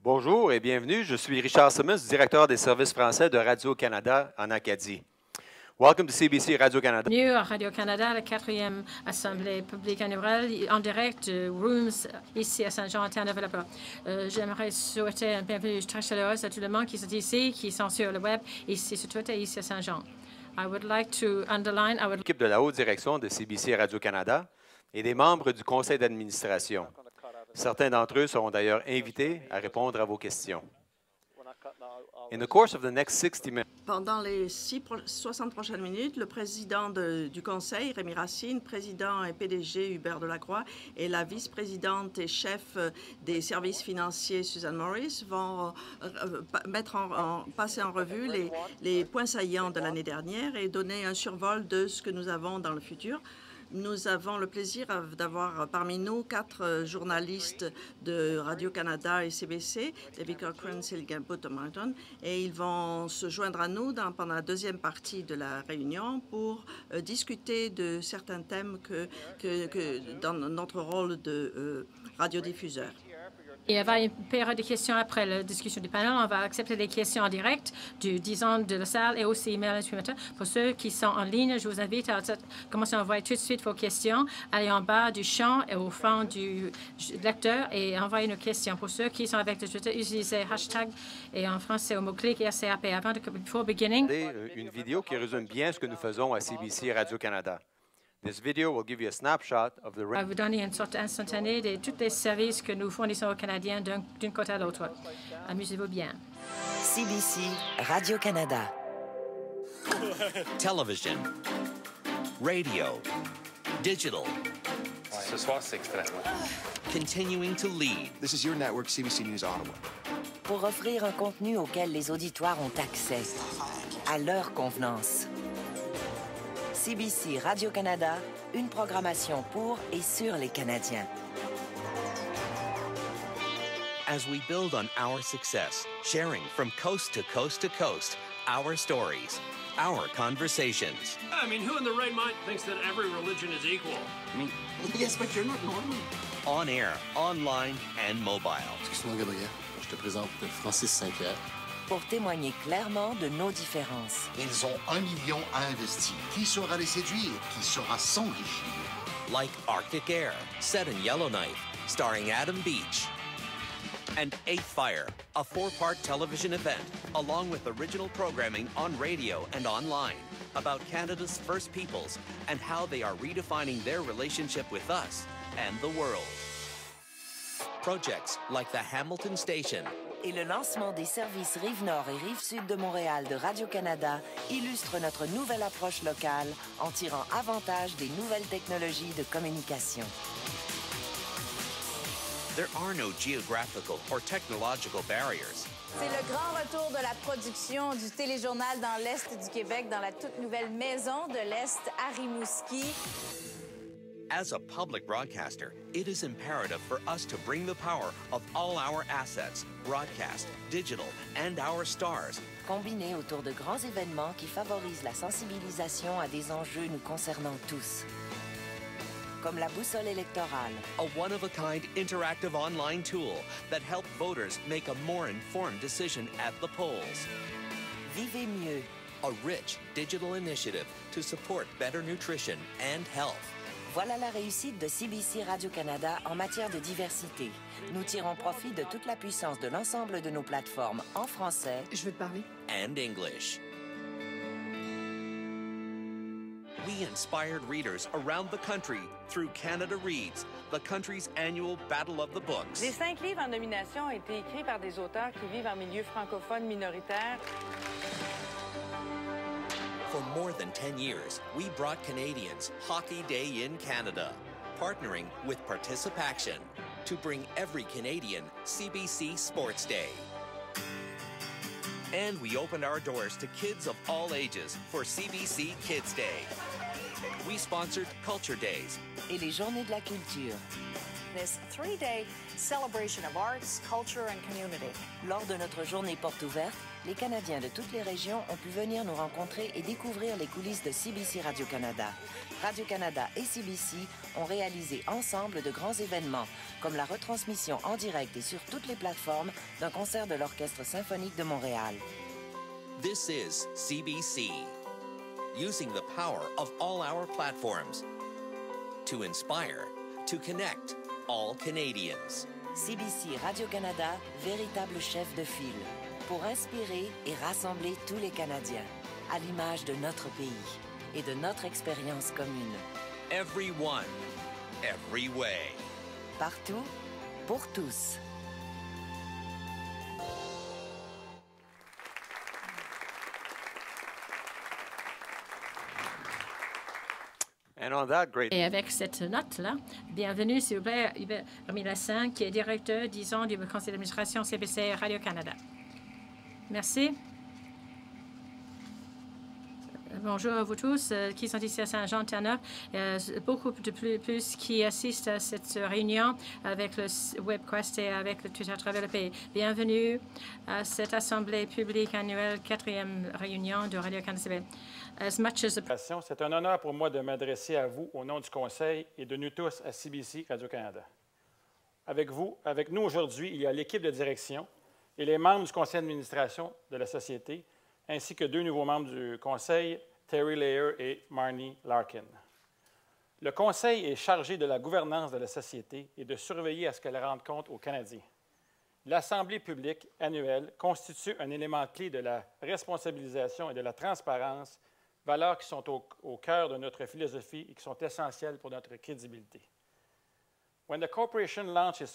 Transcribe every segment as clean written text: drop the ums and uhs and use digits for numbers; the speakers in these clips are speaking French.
Bonjour et bienvenue. Je suis Richard Simmons, directeur des services français de Radio-Canada en Acadie. Welcome to CBC Radio-Canada. Bienvenue à Radio-Canada, la 4e Assemblée publique annuelle, en direct de Rooms, ici à Saint-Jean, à Terre-Neuve-la-Porte. J'aimerais souhaiter une bienvenue très chaleureuse à tout le monde qui sont ici, qui sont sur le web, ici sur Twitter, ici à Saint-Jean. I would like to underline... L'équipe de la haute direction de CBC Radio-Canada et des membres du conseil d'administration. Certains d'entre eux seront d'ailleurs invités à répondre à vos questions. In the course of the next 60 minutes, pendant les 60 prochaines minutes, le président du Conseil, Rémi Racine, président et PDG Hubert Delacroix et la vice-présidente et chef des services financiers Suzanne Morris vont passer en revue les points saillants de l'année dernière et donner un survol de ce que nous avons dans le futur. Nous avons le plaisir d'avoir parmi nous 4 journalistes de Radio-Canada et CBC, David Cochrane, Sylvain Buttermarton, et ils vont se joindre à nous pendant la deuxième partie de la réunion pour discuter de certains thèmes dans notre rôle de radiodiffuseur. Il y aura une période de questions après la discussion du panel. On va accepter des questions en direct disons, de la salle et aussi email instrumentaire. Pour ceux qui sont en ligne, je vous invite à commencer à envoyer tout de suite vos questions. Allez en bas du champ et au fond du lecteur et envoyez nos questions. Pour ceux qui sont avec le Twitter, utilisez hashtag et en français au mot-clic RCAP. Before beginning. Une vidéo qui résume bien ce que nous faisons à CBC Radio-Canada. This video will give you a snapshot of the... va vous donner une sorte instantanée de tous les services que nous fournissons aux Canadiens d'une côté à l'autre. Amusez-vous bien. CBC Radio-Canada. Television. Radio. Digital. Ce soir, c'est extrêmement. Continuing to lead. This is your network, CBC News Ottawa. Pour offrir un contenu auquel les auditoires ont accès, à leur convenance. CBC Radio-Canada, une programmation pour et sur les Canadiens. As we build on our success, sharing from coast to coast to coast, our stories, our conversations. I mean, who in their right mind thinks that every religion is equal? I mean, yes, but you're not normal. On air, online, and mobile. Excuse-moi, Gabriel. Je te présente Francis Saint-Pierre. Pour témoigner clairement de nos différences. Ils ont 1 million à investir. Qui saura les séduire? Qui saura s'enrichir? Like Arctic Air, set in Yellowknife, starring Adam Beach. And Eighth Fire, a 4-part television event, along with original programming on radio and online, about Canada's First Peoples and how they are redefining their relationship with us and the world. Projects like the Hamilton Station, et le lancement des services Rive-Nord et Rive-Sud de Montréal de Radio-Canada illustre notre nouvelle approche locale en tirant avantage des nouvelles technologies de communication. There are no geographical or technological barriers. C'est le grand retour de la production du téléjournal dans l'Est du Québec, dans la toute nouvelle maison de l'Est à Rimouski. As a public broadcaster, it is imperative for us to bring the power of all our assets, broadcast, digital, and our stars. Combinés autour de grands événements qui favorisent la sensibilisation à des enjeux nous concernant tous. Comme la boussole électorale. A one-of-a-kind interactive online tool that helps voters make a more informed decision at the polls. Vivez mieux. A rich digital initiative to support better nutrition and health. Voilà la réussite de CBC Radio-Canada en matière de diversité. Nous tirons profit de toute la puissance de l'ensemble de nos plateformes en français. Je veux te parler. And English. We inspired readers around the country through Canada Reads, the country's annual Battle of the Books. Les 5 livres en nomination ont été écrits par des auteurs qui vivent en milieu francophone minoritaire. For more than 10 years, we brought Canadians Hockey Day in Canada, partnering with Participaction to bring every Canadian CBC Sports Day. And we opened our doors to kids of all ages for CBC Kids Day. We sponsored Culture Days. Et les Journées de la culture. this 3-day celebration of arts, culture and community. Lors de notre journée porte ouverte, les Canadiens de toutes les régions ont pu venir nous rencontrer et découvrir les coulisses de CBC Radio-Canada. Radio-Canada et CBC ont réalisé ensemble de grands événements, comme la retransmission en direct et sur toutes les plateformes d'un concert de l'Orchestre symphonique de Montréal. This is CBC, using the power of all our platforms to inspire, to connect all Canadians. CBC Radio-Canada, véritable chef de file, pour inspirer et rassembler tous les Canadiens, à l'image de notre pays et de notre expérience commune. Everyone, every way. Partout, pour tous. And on that great... Et avec cette note-là, bienvenue, s'il vous plaît, Hubert Lassin, qui est directeur, disons, du conseil d'administration CBC Radio-Canada. Merci. Bonjour à vous tous qui sont ici à Saint-Jean-de-Terre-Neuve. Beaucoup de plus qui assistent à cette réunion avec le WebQuest et avec le Twitter à travers le pays. Bienvenue à cette assemblée publique annuelle, 4e réunion de Radio-Canada. C'est un honneur pour moi de m'adresser à vous au nom du Conseil et de nous tous à CBC Radio-Canada. Avec nous aujourd'hui, il y a l'équipe de direction et les membres du conseil d'administration de la Société, ainsi que 2 nouveaux membres du Conseil, Terry Layer et Marnie Larkin. Le Conseil est chargé de la gouvernance de la Société et de surveiller à ce qu'elle rende compte aux Canadiens. L'Assemblée publique annuelle constitue un élément clé de la responsabilisation et de la transparence, valeurs qui sont au cœur de notre philosophie et qui sont essentielles pour notre crédibilité.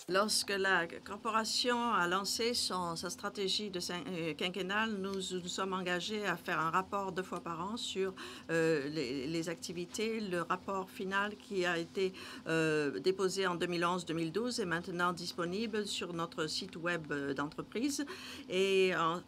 Lorsque la corporation a lancé sa stratégie quinquennale, nous sommes engagés à faire un rapport 2 fois par an sur les activités. Le rapport final qui a été déposé en 2011-2012 est maintenant disponible sur notre site web d'entreprise. Et à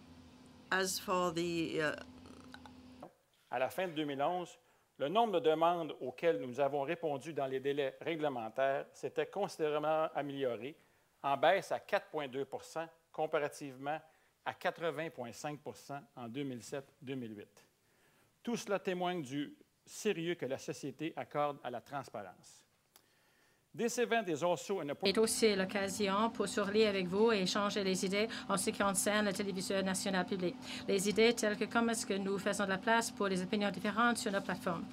la fin de 2011, le nombre de demandes auxquelles nous avons répondu dans les délais réglementaires s'était considérablement amélioré, en baisse à 4,2 % comparativement à 80,5 % en 2007-2008. Tout cela témoigne du sérieux que la Société accorde à la transparence. C'est aussi l'occasion pour sourire avec vous et échanger les idées en ce qui concerne le téléviseur national public. Les idées telles que comment est-ce que nous faisons de la place pour les opinions différentes sur nos plateformes.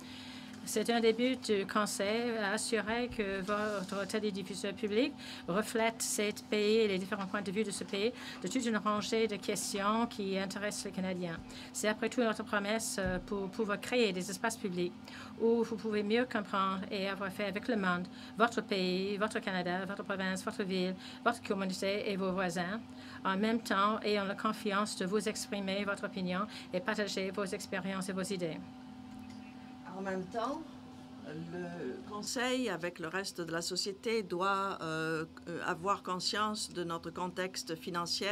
C'est un des buts du Conseil à assurer que votre télédiffuseur public reflète ce pays et les différents points de vue de ce pays, de toute une rangée de questions qui intéressent les Canadiens. C'est après tout notre promesse pour pouvoir créer des espaces publics où vous pouvez mieux comprendre et avoir fait avec le monde, votre pays, votre Canada, votre province, votre ville, votre communauté et vos voisins, en même temps ayant la confiance de vous exprimer votre opinion et partager vos expériences et vos idées. En même temps, le Conseil, avec le reste de la société, doit avoir conscience de notre contexte financier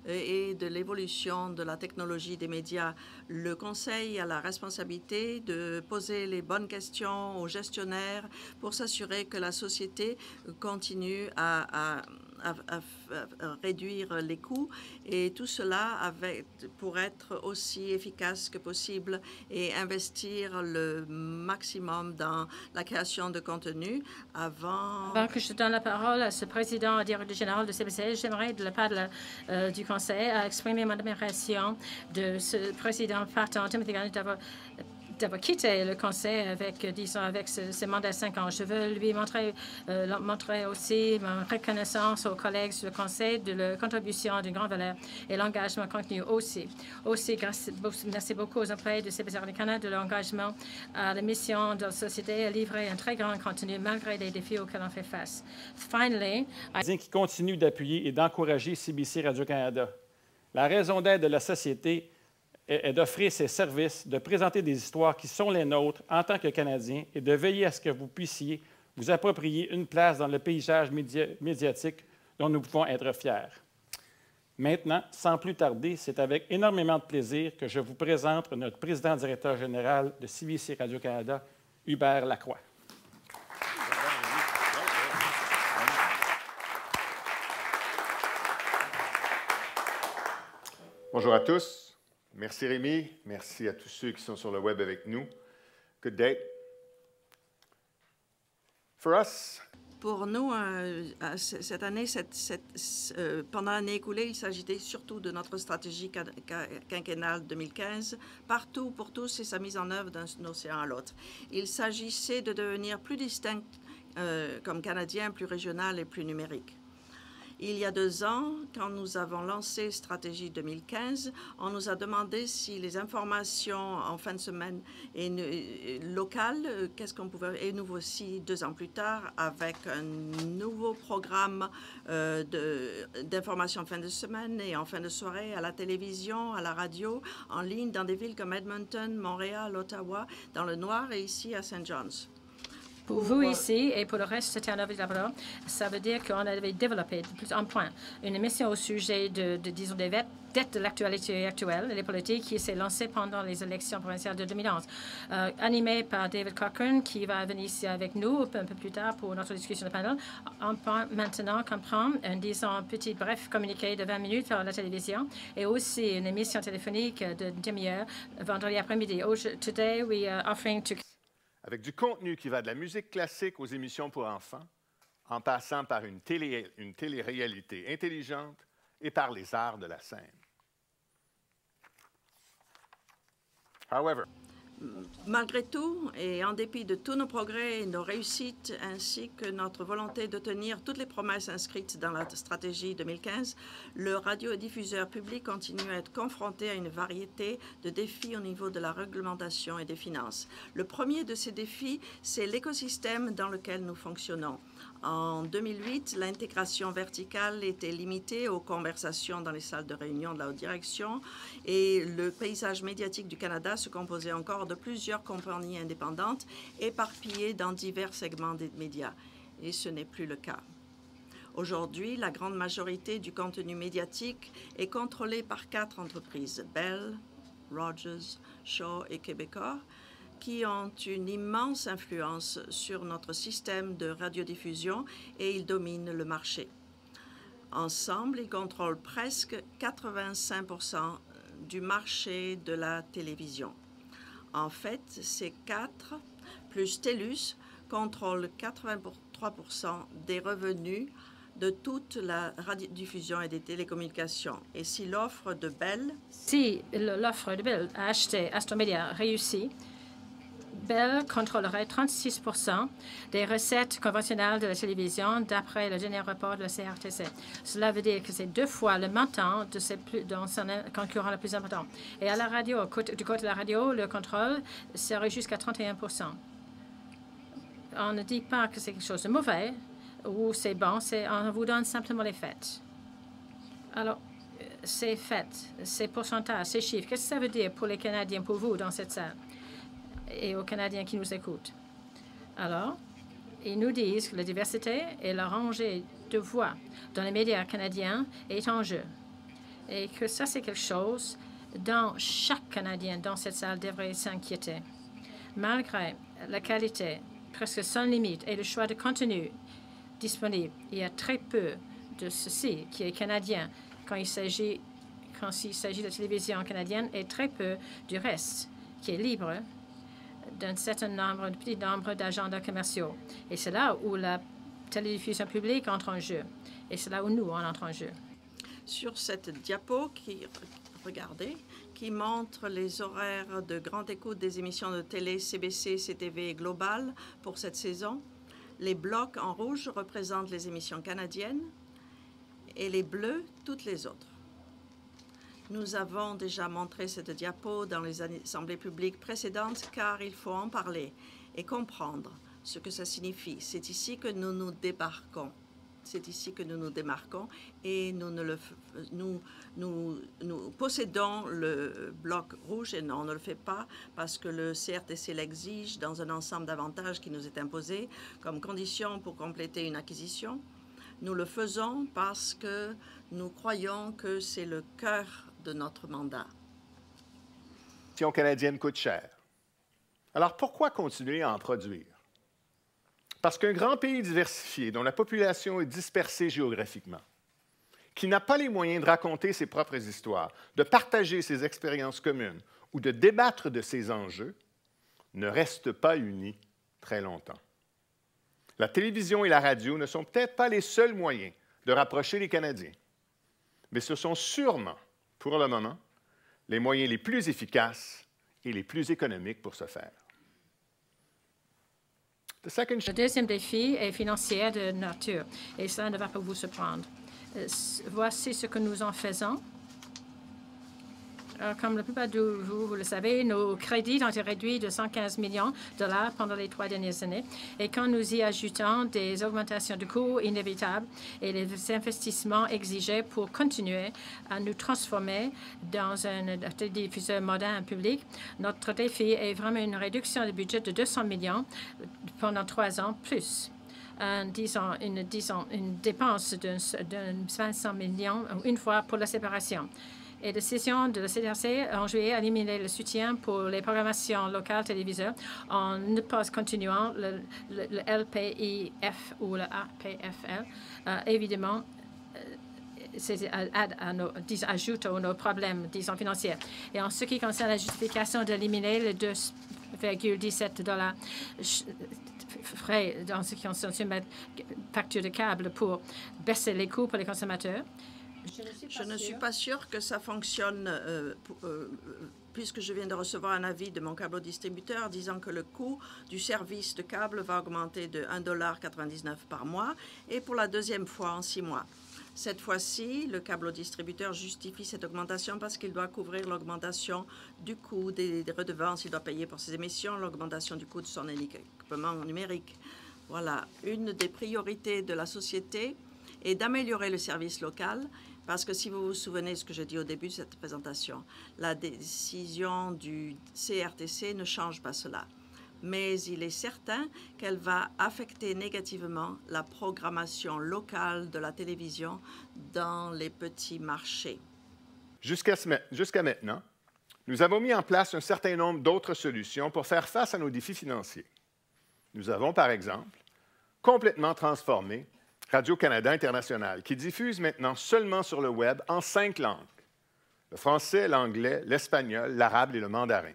et de l'évolution de la technologie des médias. Le Conseil a la responsabilité de poser les bonnes questions aux gestionnaires pour s'assurer que la société continue à réduire les coûts et tout cela pour être aussi efficace que possible et investir le maximum dans la création de contenu avant que je donne la parole à ce président directeur général de CBC, j'aimerais de la part du Conseil à exprimer mon admiration de ce président partant, Timothy Garnett, d'avoir quitté le Conseil avec, disons, avec ce mandat de 5 ans. Je veux lui montrer aussi ma reconnaissance aux collègues du Conseil de leur contribution d'une grande valeur et l'engagement continu aussi. Merci beaucoup aux employés de CBC Radio-Canada de leur engagement à la mission de la société à livrer un très grand contenu malgré les défis auxquels on fait face. Finally, qui continue d'appuyer et d'encourager CBC Radio-Canada. La raison d'être de la société est d'offrir ses services, de présenter des histoires qui sont les nôtres en tant que Canadiens et de veiller à ce que vous puissiez vous approprier une place dans le paysage médiatique dont nous pouvons être fiers. Maintenant, sans plus tarder, c'est avec énormément de plaisir que je vous présente notre président-directeur général de CBC Radio-Canada, Hubert Lacroix. Bonjour à tous. Merci Rémi. Merci à tous ceux qui sont sur le web avec nous. Good day. For us, pour nous, cette année, pendant l'année écoulée, il s'agissait surtout de notre stratégie quinquennale 2015, partout pour tous et sa mise en œuvre d'un océan à l'autre. Il s'agissait de devenir plus distinct comme Canadien, plus régional et plus numérique. Il y a 2 ans, quand nous avons lancé Stratégie 2015, on nous a demandé si les informations en fin de semaine locales, qu'est-ce qu'on pouvait... Et nous voici 2 ans plus tard avec un nouveau programme d'information en fin de semaine et en fin de soirée à la télévision, à la radio, en ligne dans des villes comme Edmonton, Montréal, Ottawa, dans le Noir et ici à St. John's. Pour vous ici et pour le reste de Terre-Neuve-Labrador, ça veut dire qu'on avait développé plus un point, une émission au sujet disons, des dettes de l'actualité actuelle, les politiques qui s'est lancée pendant les élections provinciales de 2011, animée par David Cochrane, qui va venir ici avec nous un peu plus tard pour notre discussion de panel. On peut maintenant comprendre un petit bref communiqué de 20 minutes à la télévision et aussi une émission téléphonique de demi-heure vendredi après-midi. Today, we are offering to... Avec du contenu qui va de la musique classique aux émissions pour enfants, en passant par une télé-réalité intelligente et par les arts de la scène. However, malgré tout, et en dépit de tous nos progrès et nos réussites, ainsi que notre volonté de tenir toutes les promesses inscrites dans la stratégie 2015, le radiodiffuseur public continue à être confronté à une variété de défis au niveau de la réglementation et des finances. Le premier de ces défis, c'est l'écosystème dans lequel nous fonctionnons. En 2008, l'intégration verticale était limitée aux conversations dans les salles de réunion de la haute direction et le paysage médiatique du Canada se composait encore de plusieurs compagnies indépendantes éparpillées dans divers segments des médias. Et ce n'est plus le cas. Aujourd'hui, la grande majorité du contenu médiatique est contrôlée par 4 entreprises, Bell, Rogers, Shaw et Québecor, qui ont une immense influence sur notre système de radiodiffusion et ils dominent le marché. Ensemble, ils contrôlent presque 85% du marché de la télévision. En fait, ces 4, plus TELUS, contrôlent 83% des revenus de toute la radiodiffusion et des télécommunications. Et si l'offre de Bell... Si l'offre de Bell a acheté Astromedia réussit, Bell contrôlerait 36% des recettes conventionnelles de la télévision d'après le dernier rapport de la CRTC. Cela veut dire que c'est 2 fois le montant de son concurrent le plus important. Et à la radio, du côté de la radio, le contrôle serait jusqu'à 31%. On ne dit pas que c'est quelque chose de mauvais ou c'est bon, on vous donne simplement les faits. Alors, ces faits, ces pourcentages, ces chiffres, qu'est-ce que ça veut dire pour les Canadiens, pour vous, dans cette salle? Et aux Canadiens qui nous écoutent. Alors, ils nous disent que la diversité et la rangée de voix dans les médias canadiens est en jeu. Et que ça, c'est quelque chose dont chaque Canadien dans cette salle devrait s'inquiéter. Malgré la qualité presque sans limite et le choix de contenu disponible, il y a très peu de ceci qui est canadien quand il s'agit de la télévision canadienne et très peu du reste qui est libre d'un petit nombre d'agendas commerciaux. Et c'est là où la télédiffusion publique entre en jeu. Et c'est là où nous, on entre en jeu. Sur cette diapo, qui montre les horaires de grande écoute des émissions de télé CBC, CTV et Global pour cette saison, les blocs en rouge représentent les émissions canadiennes et les bleus, toutes les autres. Nous avons déjà montré cette diapo dans les assemblées publiques précédentes car il faut en parler et comprendre ce que ça signifie. C'est ici que nous nous démarquons. C'est ici que nous nous démarquons et nous possédons le bloc rouge et non, on ne le fait pas parce que le CRTC l'exige dans un ensemble d'avantages qui nous est imposé comme condition pour compléter une acquisition. Nous le faisons parce que nous croyons que c'est le cœur de notre mandat. La télévision canadienne coûte cher. Alors pourquoi continuer à en produire? Parce qu'un grand pays diversifié, dont la population est dispersée géographiquement, qui n'a pas les moyens de raconter ses propres histoires, de partager ses expériences communes ou de débattre de ses enjeux, ne reste pas uni très longtemps. La télévision et la radio ne sont peut-être pas les seuls moyens de rapprocher les Canadiens, mais ce sont sûrement, pour le moment, les moyens les plus efficaces et les plus économiques pour ce faire. Le deuxième défi est financier de nature, et cela ne va pas vous surprendre. Voici ce que nous en faisons. Comme la plupart de vous le savez, nos crédits ont été réduits de 115 millions de dollars pendant les 3 dernières années. Et quand nous y ajoutons des augmentations de coûts inévitables et les investissements exigés pour continuer à nous transformer dans un diffuseur moderne public, notre défi est vraiment une réduction du budget de 200 millions pendant 3 ans plus. Une dépense de 500 millions une fois pour la séparation. Et la décision de la CRC en juillet a éliminé le soutien pour les programmations locales télévisées en ne pas continuant le LPIF ou le APFL. Évidemment, ajoute à nos problèmes, disons, financiers. Et en ce qui concerne la justification d'éliminer les 2,17 $ frais dans ce qui concerne la facture de câble pour baisser les coûts pour les consommateurs, je ne suis pas sûre que ça fonctionne, puisque je viens de recevoir un avis de mon câblodistributeur disant que le coût du service de câble va augmenter de 1,99 $ par mois et pour la deuxième fois en 6 mois. Cette fois-ci, le câblodistributeur justifie cette augmentation parce qu'il doit couvrir l'augmentation du coût des redevances qu'il doit payer pour ses émissions, l'augmentation du coût de son équipement numérique. Voilà, une des priorités de la société est d'améliorer le service local. Parce que si vous vous souvenez de ce que j'ai dit au début de cette présentation, la décision du CRTC ne change pas cela. Mais il est certain qu'elle va affecter négativement la programmation locale de la télévision dans les petits marchés. Jusqu'à maintenant, nous avons mis en place un certain nombre d'autres solutions pour faire face à nos défis financiers. Nous avons, par exemple, complètement transformé Radio-Canada International, qui diffuse maintenant seulement sur le Web en 5 langues, le français, l'anglais, l'espagnol, l'arabe et le mandarin.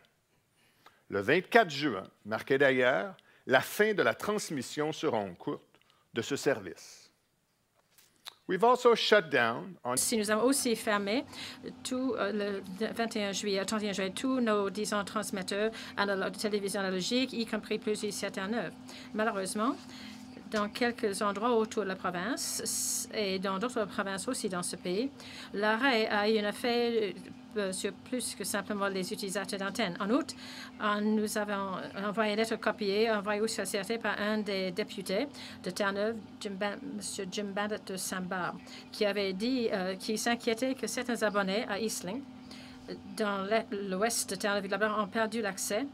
Le 24 juin marquait d'ailleurs la fin de la transmission sur ondes courtes de ce service. We've also shut down on... Si nous avons aussi fermé le 21 juillet, 31 juillet, tous nos, disons, transmetteurs de télévision analogique, y compris plusieurs certains neufs. Malheureusement, dans quelques endroits autour de la province et dans d'autres provinces aussi dans ce pays, l'arrêt a eu un effet sur plus que simplement les utilisateurs d'antennes. En outre, nous avons envoyé une lettre copiée, envoyée aussi à la CRT par un des députés de Terre-Neuve, M. Jim Bandit de Saint-Barbe, qui avait dit qu'il s'inquiétait que certains abonnés à Eastling, dans l'ouest de Terre-Neuve, ont perdu l'accès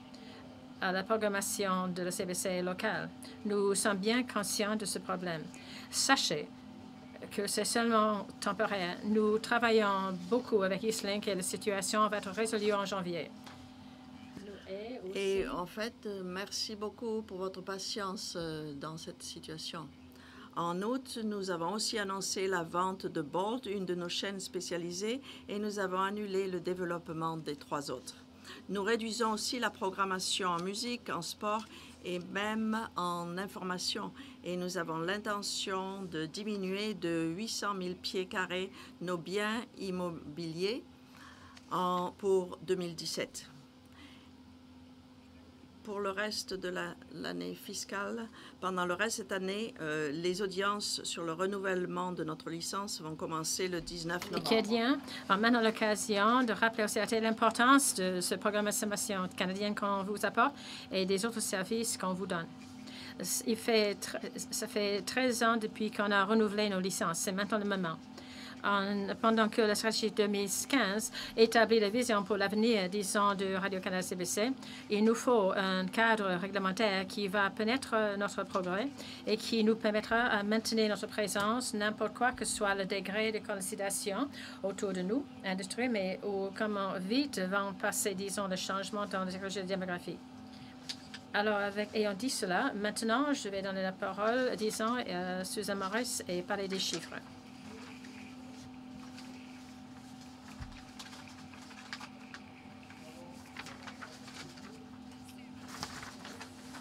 à la programmation de la CBC locale. Nous sommes bien conscients de ce problème. Sachez que c'est seulement temporaire. Nous travaillons beaucoup avec Eastlink et la situation va être résolue en janvier. Et en fait, merci beaucoup pour votre patience dans cette situation. En août, nous avons aussi annoncé la vente de Bold, une de nos chaînes spécialisées, et nous avons annulé le développement des 3 autres. Nous réduisons aussi la programmation en musique, en sport et même en information. Et nous avons l'intention de diminuer de 800 000 pieds carrés nos biens immobiliers pour 2017. Pour le reste de l'année fiscale, pendant le reste de cette année, les audiences sur le renouvellement de notre licence vont commencer le 19 novembre. Les Canadiens ont maintenant l'occasion de rappeler au CRT l'importance de ce programme d'information canadienne qu'on vous apporte et des autres services qu'on vous donne. Ça fait 13 ans depuis qu'on a renouvelé nos licences. C'est maintenant le moment. Pendant que la stratégie 2015 établit la vision pour l'avenir, disons, de Radio-Canada CBC, il nous faut un cadre réglementaire qui va permettre notre progrès et qui nous permettra de maintenir notre présence, n'importe quoi que soit le degré de colonisation autour de nous, industrie, mais comment vite vont passer, disons, le changement dans la technologie de démographie. Alors, ayant dit cela, maintenant, je vais donner la parole, disons, à Susan Morris et parler des chiffres.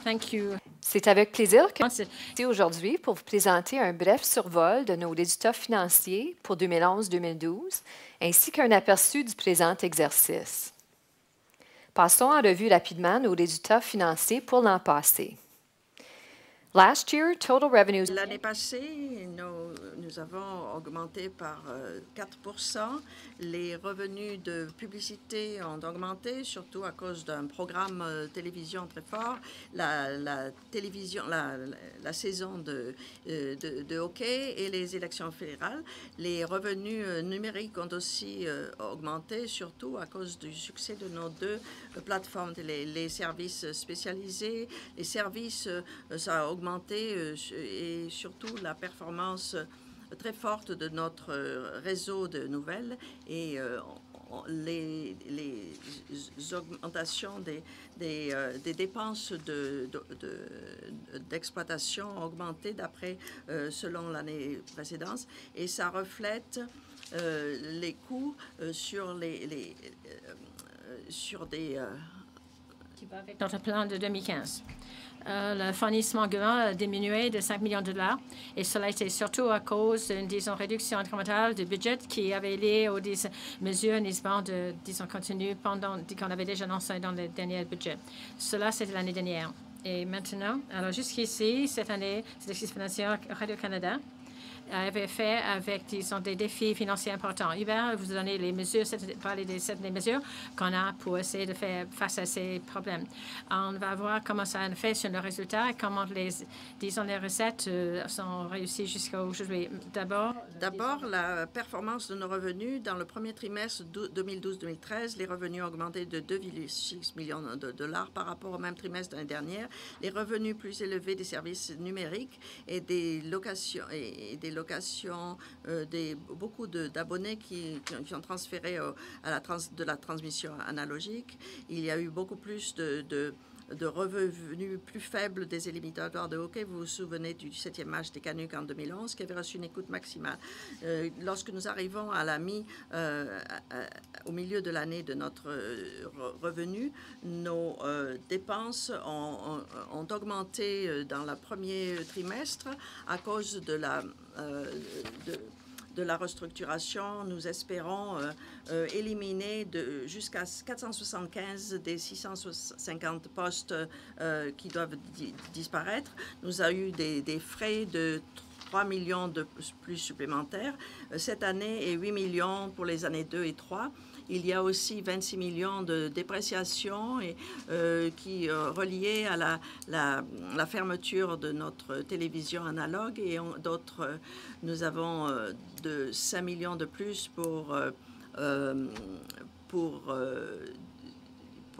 Thank you. C'est avec plaisir que je suis ici aujourd'hui pour vous présenter un bref survol de nos résultats financiers pour 2011-2012, ainsi qu'un aperçu du présent exercice. Passons en revue rapidement nos résultats financiers pour l'an passé. Last year, total revenues. L'année passée, nous avons augmenté par 4%. Les revenus de publicité ont augmenté, surtout à cause d'un programme télévision très fort. La saison de hockey et les élections fédérales. Les revenus numériques ont aussi augmenté, surtout à cause du succès de nos deux plateformes, les services spécialisés. Les services, ça a augmenté et surtout la performance très forte de notre réseau de nouvelles et les augmentations des dépenses d'exploitation ont augmenté selon l'année précédente et ça reflète les coûts sur qui va avec notre plan de 2015. Le fournissement gouvernemental a diminué de 5 millions de dollars et cela était surtout à cause d'une, réduction incrémentale du budget qui avait lié aux mesures continues qu'on avait déjà annoncées dans le dernier budget. Cela, c'était l'année dernière. Et maintenant, alors jusqu'ici, cette année, cet exercice financier Radio-Canada avait fait avec, des défis financiers importants. Hubert vous donner les mesures, parler des mesures qu'on a pour essayer de faire face à ces problèmes. On va voir comment ça a fait sur le résultat et comment les recettes sont réussies jusqu'à aujourd'hui. D'abord, la performance de nos revenus. Dans le premier trimestre 2012-2013, les revenus ont augmenté de 2,6 millions de dollars par rapport au même trimestre de l'année dernière. Les revenus plus élevés des services numériques et des locations beaucoup d'abonnés qui ont transféré de la transmission analogique. Il y a eu beaucoup plus de revenus plus faibles des éliminatoires de hockey. Vous vous souvenez du 7e match des Canucks en 2011 qui avait reçu une écoute maximale. Lorsque nous arrivons au milieu de l'année de notre revenu, nos dépenses ont augmenté dans le premier trimestre à cause de la restructuration. Nous espérons éliminer jusqu'à 475 des 650 postes qui doivent disparaître. Nous avons eu des frais de 3 millions de plus supplémentaires cette année et 8 millions pour les années 2 et 3. Il y a aussi 26 millions de dépréciation qui reliées à la fermeture de notre télévision analogue et d'autres. Nous avons de 5 millions de plus pour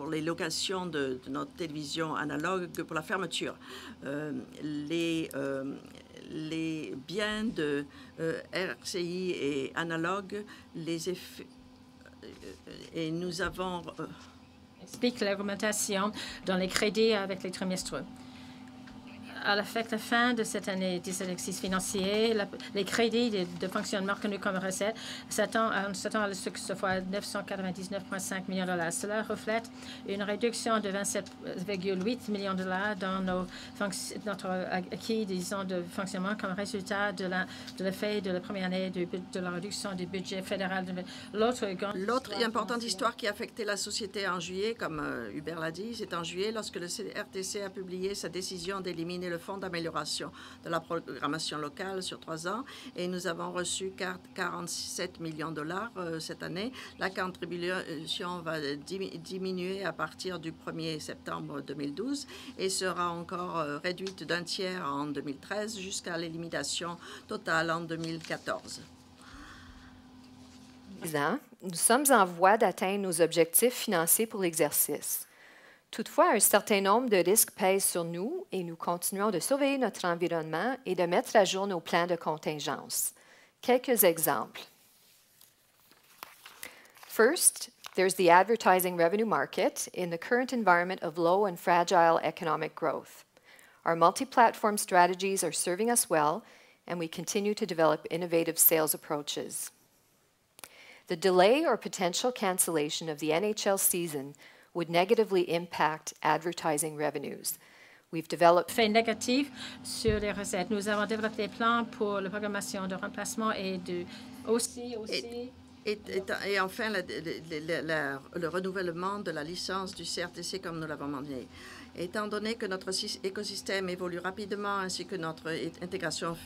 les locations de notre télévision analogue pour la fermeture. Les biens de RCI et analogue, les effets. Et nous avons explique l'augmentation dans les crédits avec les trimestriels. À la fin de cette année d'exercice financier, les crédits de fonctionnement reconnus comme recette s'attend à ce que ce soit 999,5 millions de dollars. Cela reflète une réduction de 27,8 millions de dollars dans notre acquis, de fonctionnement comme résultat de l'effet de la première année de la réduction du budget fédéral. L'autre importante histoire qui a affecté la société en juillet, comme Hubert l'a dit, c'est en juillet lorsque le RTC a publié sa décision d'éliminer le Fonds d'amélioration de la programmation locale sur 3 ans et nous avons reçu 47 millions de dollars cette année. La contribution va diminuer à partir du 1er septembre 2012 et sera encore réduite d'un tiers en 2013 jusqu'à l'élimination totale en 2014. Nous sommes en voie d'atteindre nos objectifs financiers pour l'exercice. Toutefois, un certain nombre de risques pèsent sur nous et nous continuons de surveiller notre environnement et de mettre à jour nos plans de contingence. Quelques exemples. First, there's the advertising revenue market in the current environment of low and fragile economic growth. Our multi-platform strategies are serving us well, and we continue to develop innovative sales approaches. The delay or potential cancellation of the NHL season would negatively impact advertising revenues. We've developed Fait négatif sur les recettes. Nous avons développé des plans pour la programmation de remplacement et aussi. Et enfin, le renouvellement de la licence du CRTC, comme nous l'avons mentionné. Étant donné que notre écosystème évolue rapidement, ainsi que notre intégration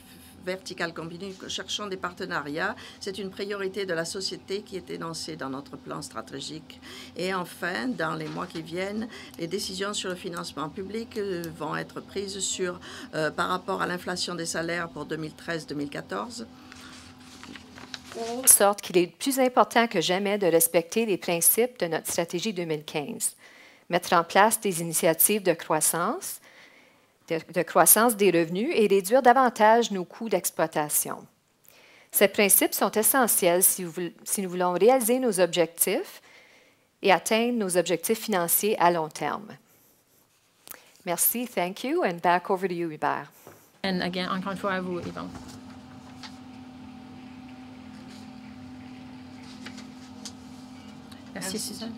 verticale continue, cherchons des partenariats. C'est une priorité de la société qui est énoncée dans notre plan stratégique. Et enfin, dans les mois qui viennent, les décisions sur le financement public vont être prises par rapport à l'inflation des salaires pour 2013-2014. De sorte qu'il est plus important que jamais de respecter les principes de notre stratégie 2015. Mettre en place des initiatives de croissance des revenus et réduire davantage nos coûts d'exploitation. Ces principes sont essentiels si nous voulons réaliser nos objectifs et atteindre nos objectifs financiers à long terme. Merci, thank you, and back over to you, Hubert. And again, encore une fois à vous, Yvon. Merci, Suzanne.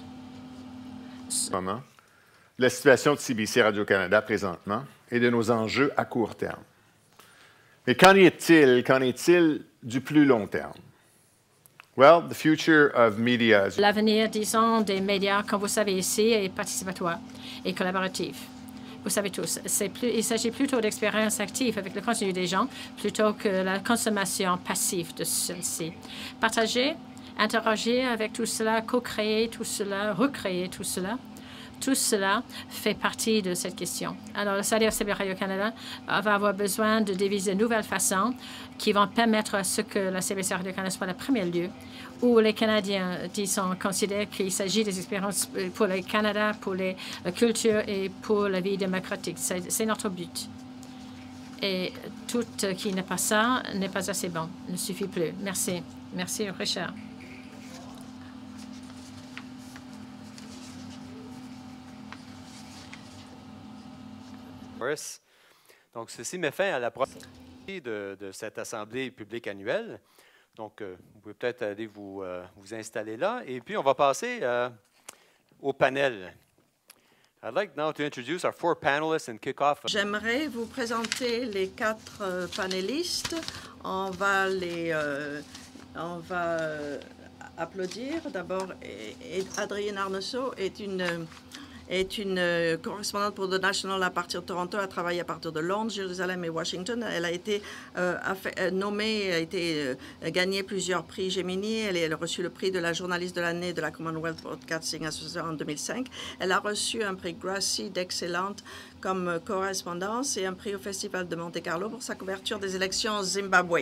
La situation de CBC Radio-Canada présentement et de nos enjeux à court terme. Mais qu'en est-il du plus long terme? Well, the future of media is... L'avenir, disons, des médias, comme vous savez ici, est participatoire et collaboratif. Vous savez tous, il s'agit plutôt d'expériences actives avec le contenu des gens plutôt que la consommation passive de celle-ci. Partager, interagir avec tout cela, co-créer tout cela, recréer tout cela. Tout cela fait partie de cette question. Alors, le CBC Radio-Canada va avoir besoin de déviser de nouvelles façons qui vont permettre à ce que la CBC Radio-Canada soit le premier lieu où les Canadiens, disons, considèrent qu'il s'agit des expériences pour le Canada, pour la culture et pour la vie démocratique. C'est notre but. Et tout qui n'est pas ça n'est pas assez bon, ne suffit plus. Merci. Merci, Richard. Donc, ceci met fin à la première de cette Assemblée publique annuelle. Donc, vous pouvez peut-être aller vous installer là. Et puis, on va passer au panel. I'd like now to introduce our 4 panelists and kick off. J'aimerais vous présenter les 4 panélistes. On va applaudir. D'abord, Adrienne Arneseau est une correspondante pour The National à partir de Toronto. Elle a travaillé à partir de Londres, Jérusalem et Washington. Elle a été gagné plusieurs prix Gemini. Elle a reçu le prix de la journaliste de l'année de la Commonwealth Broadcasting Association en 2005. Elle a reçu un prix Gracie d'excellente comme correspondance et un prix au Festival de Monte-Carlo pour sa couverture des élections au Zimbabwe.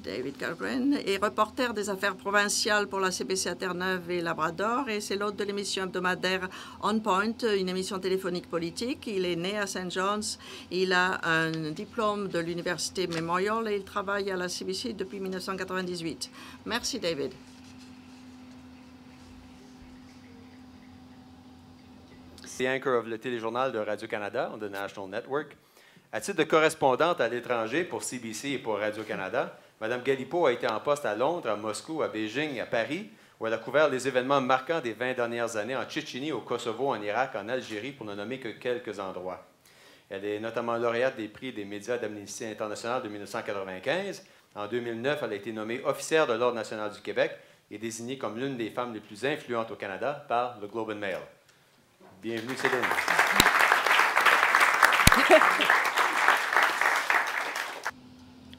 David Cargren est reporter des affaires provinciales pour la CBC à Terre-Neuve et Labrador et c'est l'hôte de l'émission hebdomadaire On Point, une émission téléphonique politique. Il est né à St. John's. Il a un diplôme de l'Université Memorial et il travaille à la CBC depuis 1998. Merci, David. The anchor of le téléjournal de Radio-Canada on the National Network. À titre de correspondante à l'étranger pour CBC et pour Radio-Canada, Mme Galipeau a été en poste à Londres, à Moscou, à Beijing, à Paris, où elle a couvert les événements marquants des 20 dernières années en Tchétchénie, au Kosovo, en Irak, en Algérie, pour ne nommer que quelques endroits. Elle est notamment lauréate des prix des médias d'Amnesty International de 1995. En 2009, elle a été nommée officière de l'Ordre national du Québec et désignée comme l'une des femmes les plus influentes au Canada par le Globe and Mail. Bienvenue, Céline.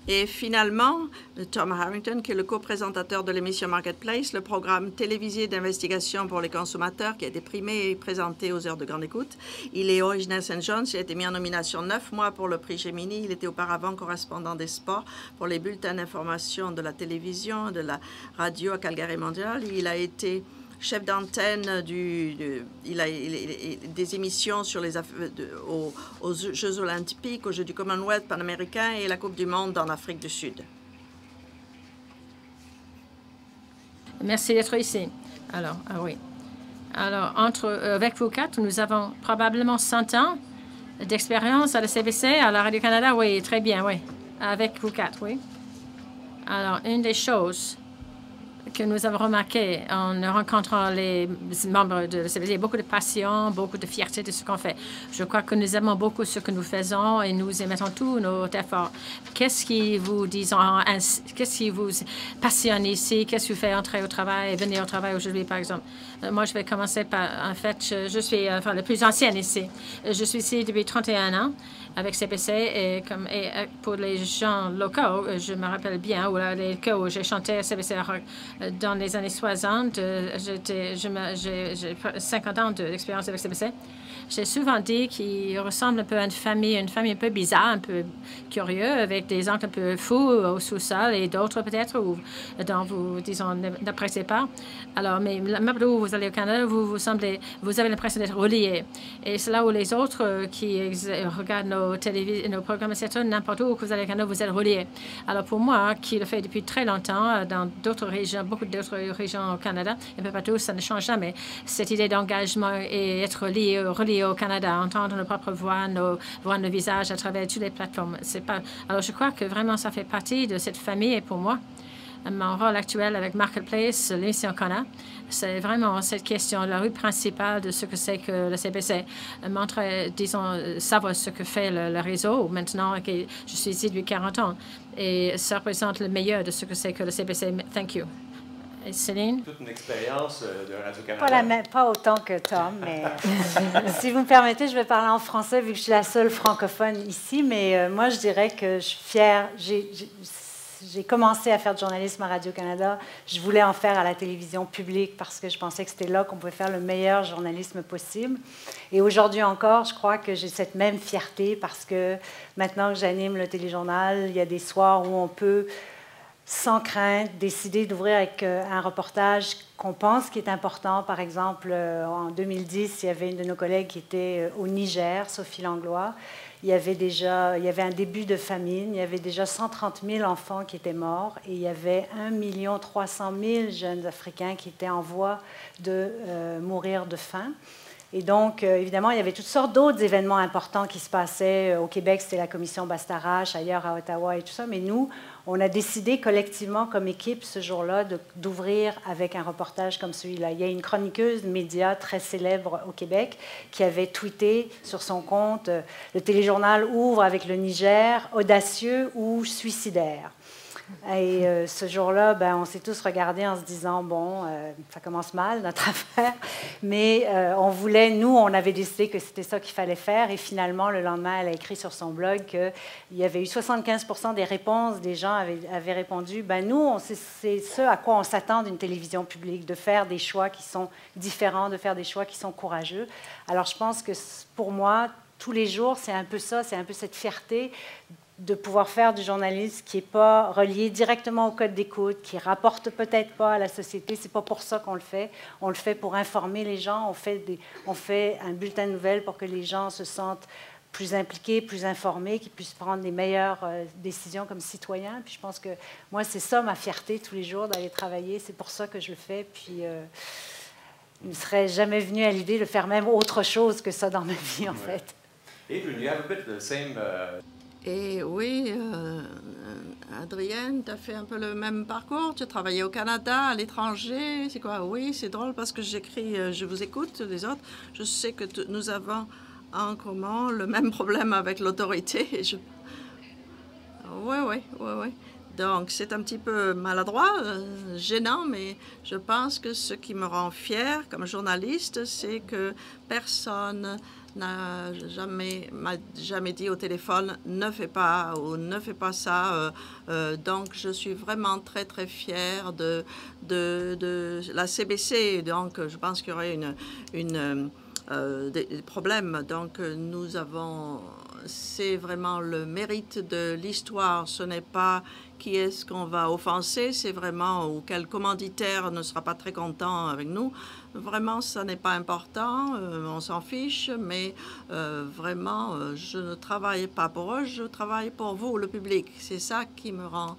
Et finalement, Tom Harrington, qui est le co-présentateur de l'émission Marketplace, le programme télévisé d'investigation pour les consommateurs qui a été primé et présenté aux heures de grande écoute. Il est originaire de St. John's. Il a été mis en nomination 9 mois pour le prix Gemini. Il était auparavant correspondant des sports pour les bulletins d'information de la télévision, de la radio à Calgary Montréal. Il a été chef d'antenne des émissions sur les aux Jeux olympiques, aux Jeux du Commonwealth panaméricain et la Coupe du monde en Afrique du Sud. Merci d'être ici. Alors, oui. Alors, avec vous 4, nous avons probablement 100 ans d'expérience à la CBC, à la Radio-Canada. Oui, très bien, oui. Avec vous 4, oui. Alors, une des choses que nous avons remarqué en rencontrant les membres de la CBC. Il y a beaucoup de passion, beaucoup de fierté de ce qu'on fait. Je crois que nous aimons beaucoup ce que nous faisons et nous émettons tous nos efforts. Qu'est-ce qui vous passionne ici? Qu'est-ce qui vous fait entrer au travail et venir au travail aujourd'hui, par exemple? Moi, je vais commencer par, en fait, je suis la plus ancienne ici. Je suis ici depuis 31 ans avec CBC et pour les gens locaux, je me rappelle bien, les cas où j'ai chanté à CBC dans les années 60, j'ai 50 ans d'expérience avec CBC. J'ai souvent dit qu'il ressemble un peu à une famille un peu bizarre, un peu curieux, avec des oncles un peu fous au sous-sol et d'autres peut-être dont vous, disons, n'appréciez pas. Alors, mais même où vous allez au Canada, vous avez l'impression d'être relié. Et c'est là où les autres qui regardent nos programmes, etc., n'importe où que vous allez au Canada, vous êtes reliés. Alors, pour moi, qui le fait depuis très longtemps dans d'autres régions, beaucoup d'autres régions au Canada, et peu partout, ça ne change jamais. Cette idée d'engagement et être relié au Canada, entendre nos propres voix, voir nos visages à travers toutes les plateformes. Alors, je crois que vraiment, ça fait partie de cette famille. Et pour moi, mon rôle actuel avec Marketplace, l'émission qu'on a, c'est vraiment cette question, la rue principale de ce que c'est que le CBC. Montrer, disons, savoir ce que fait le réseau. Maintenant, je suis ici depuis 40 ans et ça représente le meilleur de ce que c'est que le CBC. Thank you. Céline? Toute une expérience de Radio-Canada. Pas autant que Tom, mais si vous me permettez, je vais parler en français vu que je suis la seule francophone ici. Mais moi, je dirais que je suis fière. J'ai commencé à faire du journalisme à Radio-Canada. Je voulais en faire à la télévision publique parce que je pensais que c'était là qu'on pouvait faire le meilleur journalisme possible. Et aujourd'hui encore, je crois que j'ai cette même fierté parce que maintenant que j'anime le téléjournal, il y a des soirs où on peut, sans crainte, décider d'ouvrir avec un reportage qu'on pense qui est important. Par exemple, en 2010, il y avait une de nos collègues qui était au Niger, Sophie Langlois. Il y avait un début de famine, il y avait déjà 130 000 enfants qui étaient morts et il y avait 1 300 000 jeunes Africains qui étaient en voie de mourir de faim. Et donc, évidemment, il y avait toutes sortes d'autres événements importants qui se passaient. Au Québec, c'était la commission Bastarache, ailleurs à Ottawa et tout ça. Mais nous, on a décidé collectivement, comme équipe, ce jour-là, d'ouvrir avec un reportage comme celui-là. Il y a une chroniqueuse média très célèbre au Québec qui avait tweeté sur son compte « Le téléjournal ouvre avec le Niger, audacieux ou suicidaire ». Et ce jour-là, on s'est tous regardés en se disant, bon, ça commence mal, notre affaire. Mais on avait décidé que c'était ça qu'il fallait faire. Et finalement, le lendemain, elle a écrit sur son blog qu'il y avait eu 75% des réponses des gens avaient répondu, nous, c'est ce à quoi on s'attend d'une télévision publique, de faire des choix qui sont différents, de faire des choix qui sont courageux. Alors, je pense que pour moi, tous les jours, c'est un peu ça, c'est un peu cette fierté de pouvoir faire du journalisme qui n'est pas relié directement au code d'écoute, qui rapporte peut-être pas à la société. C'est pas pour ça qu'on le fait. On le fait pour informer les gens. On fait un bulletin de nouvelles pour que les gens se sentent plus impliqués, plus informés, qu'ils puissent prendre les meilleures décisions comme citoyens. Puis je pense que moi, c'est ça ma fierté tous les jours d'aller travailler. C'est pour ça que je le fais. Puis il ne serait jamais venu à l'idée de faire même autre chose que ça dans ma vie, en fait. Adrienne, you have a bit the same... Et oui, Adrienne, tu as fait un peu le même parcours. Tu as travaillé au Canada, à l'étranger. C'est quoi? Oui, c'est drôle parce que j'écris « Je vous écoute » les autres. Je sais que nous avons en commun le même problème avec l'autorité. Oui. Donc, c'est un petit peu maladroit, gênant, mais je pense que ce qui me rend fière comme journaliste, c'est que personne m'a jamais dit au téléphone « ne fais pas » ou « ne fais pas ça ». Donc, je suis vraiment très, très fière de la CBC. Donc, je pense qu'il y aurait des problèmes. Donc, nous avons... C'est vraiment le mérite de l'histoire. Ce n'est pas qui est-ce qu'on va offenser, c'est vraiment ou quel commanditaire ne sera pas très content avec nous. Vraiment, ça n'est pas important, on s'en fiche, mais vraiment, je ne travaille pas pour eux, je travaille pour vous, le public. C'est ça qui me rend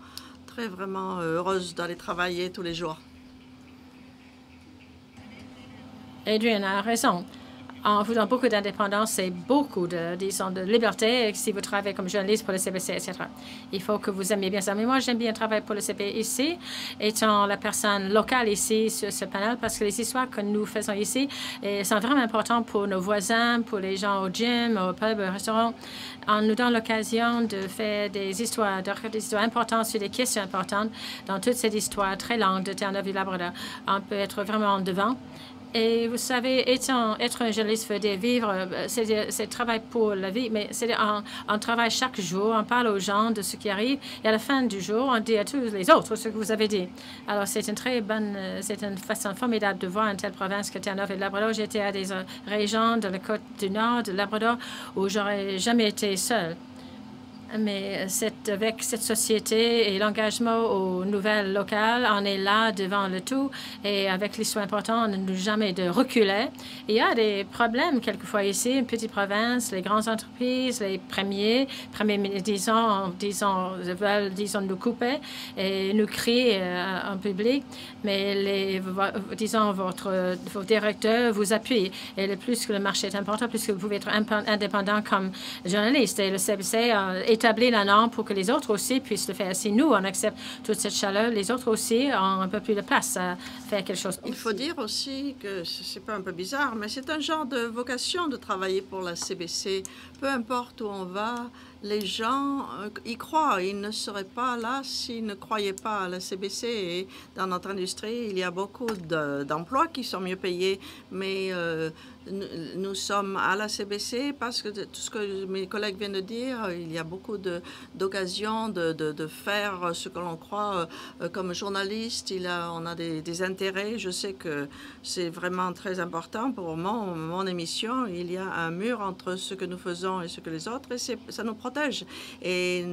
vraiment heureuse d'aller travailler tous les jours. Adrienne a raison. en vous donnant beaucoup d'indépendance et beaucoup de, disons, de liberté si vous travaillez comme journaliste pour le CBC, etc. Il faut que vous aimiez bien ça. Mais moi, j'aime bien travailler pour le CBC ici, étant la personne locale ici sur ce panel, parce que les histoires que nous faisons ici sont vraiment importantes pour nos voisins, pour les gens au gym, au pub, au restaurant. On nous donne l'occasion de faire des histoires, de regarder des histoires importantes sur des questions importantes dans toute cette histoire très longue de Terre-Neuve et Labrador. On peut être vraiment en devant. Et vous savez, être un journaliste veut dire vivre, c'est travail pour la vie, mais on travaille chaque jour, on parle aux gens de ce qui arrive, et à la fin du jour, on dit à tous les autres ce que vous avez dit. Alors, c'est une très bonne, c'est une façon formidable de voir une telle province que Terre-Neuve et Labrador. J'étais à des régions de la côte du Nord, de Labrador, où j'aurais jamais été seule. Mais avec cette société et l'engagement aux nouvelles locales, on est là devant le tout. Et avec l'histoire importante, on ne jamais de reculer. Il y a des problèmes quelquefois ici, une petite province, les grandes entreprises, les premiers disons, veulent, nous couper et nous crier en public. Mais disons, vos directeurs vous appuient. Et le plus que le marché est important, plus que vous pouvez être indépendant comme journaliste. Et le CBC établir la norme pour que les autres aussi puissent le faire. Si nous, on accepte toute cette chaleur, les autres aussi ont un peu plus de place à faire quelque chose. Il faut dire aussi que c'est pas un peu bizarre, mais c'est un genre de vocation de travailler pour la CBC. Peu importe où on va, les gens y croient. Ils ne seraient pas là s'ils ne croyaient pas à la CBC. Et dans notre industrie, il y a beaucoup d'emplois qui sont mieux payés, mais nous sommes à la CBC parce que tout ce que mes collègues viennent de dire, il y a beaucoup d'occasions de faire ce que l'on croit comme journaliste. On a des intérêts. Je sais que c'est vraiment très important pour mon émission. Il y a un mur entre ce que nous faisons et ce que les autres, et ça nous protège. Et